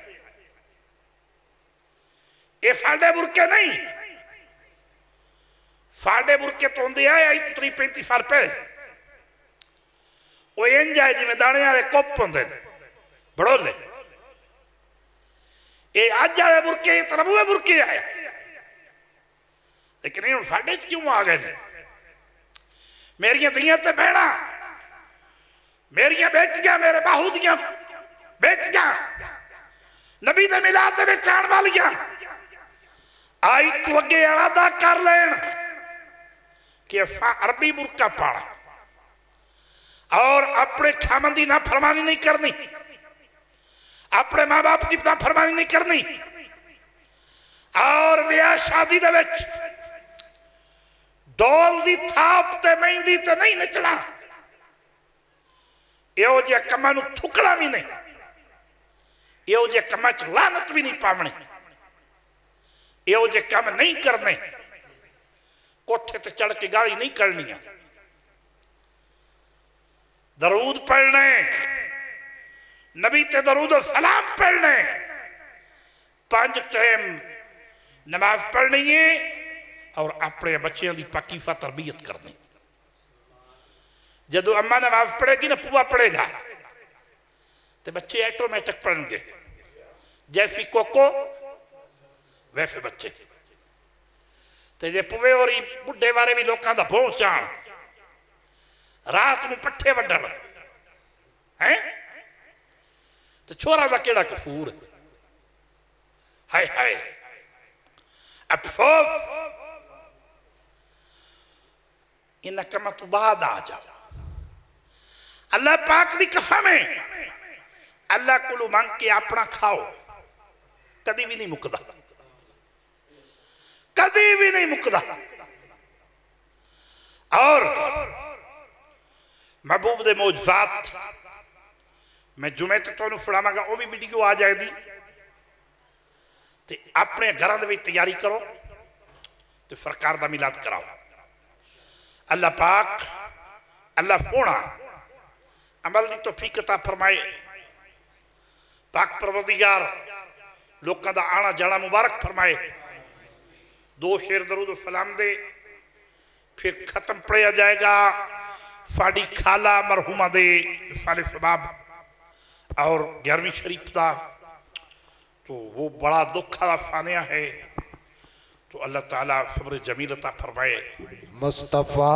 ये साडे बुरके नहीं साडे बुरके तो होंगे है 30-35 साल पहले वो इंज है जिमें दाने वाले कुप होंगे बड़ोले ये अज वाले बुरके ये तरबुए बुरके आए लेकिन ये साडे क्यों आ गए मेरिया धियां ते बहना मेरिया बेटियां मेरे बाहू दियां बेटियां नबी दे मिलाद दे विच आण वालियां आई तू अगे इरादा कर लेन कि असा अरबी बुरका पाना और अपने खामन की नाफरमानी नहीं करनी, अपने माँ बाप की नाफरमानी नहीं करनी और ब्याह शादी दे विच डोल दी थाप ते मेहंदी ते नहीं नचना। इहो जिहा कमां नूं थुकना भी नहीं, इहो जिहे कमां च लानत भी नहीं पावनी, इहो जिहे काम नहीं करने, कोठे ते चढ़ के गाली नहीं करनी, दरूद पढ़ने नबी ते दरूद और सलाम पढ़ने, 5 टाइम नमाज पढ़नी है और अपने बच्चों की पाकीफा तरबियत करनी। जदों अम्मा नमाज पढ़ेगी ना पुआ पढ़ेगा तो बच्चे ऑटोमैटिक पढ़ेंगे, जैसी कोको वैसे बच्चे। तो जे पुवे और बुढ़े बारे भी लोगों का भों चाण रात में पट्ठे वड्डण है तो छोरा का केड़ा कसूर, हाय हाय अफसोस। इन कम तू बाद आ जाओ। अल्लाह पाक दी कसम है, अल्लाह को मंग के अपना खाओ, कदी भी नहीं मुकदा, कदी भी नहीं मुकदा। और महबूब दे मौजज़ात मैं जुमे तक तुहानू फड़ावांगा, वो भी वीडियो आ जाएगी। तो अपने घर में तैयारी करो तो सरकार का मिलाद कराओ। अल्लाह पाक अल्लाह सोना अमल की तौफीक अता फरमाए। पाक परवरदिगार लोगों का आना जाना मुबारक फरमाए। 2 शेर दरूद सलाम दे फिर खत्म पढ़िया जाएगा साड़ी खाला मरहुमा दे सारे सबाब और 11वीं शरीफ का। तो वो बड़ा दुख वाला सानिया है। तो अल्लाह ताला सब्र जमील अता फरमाए। मुस्तफ़ा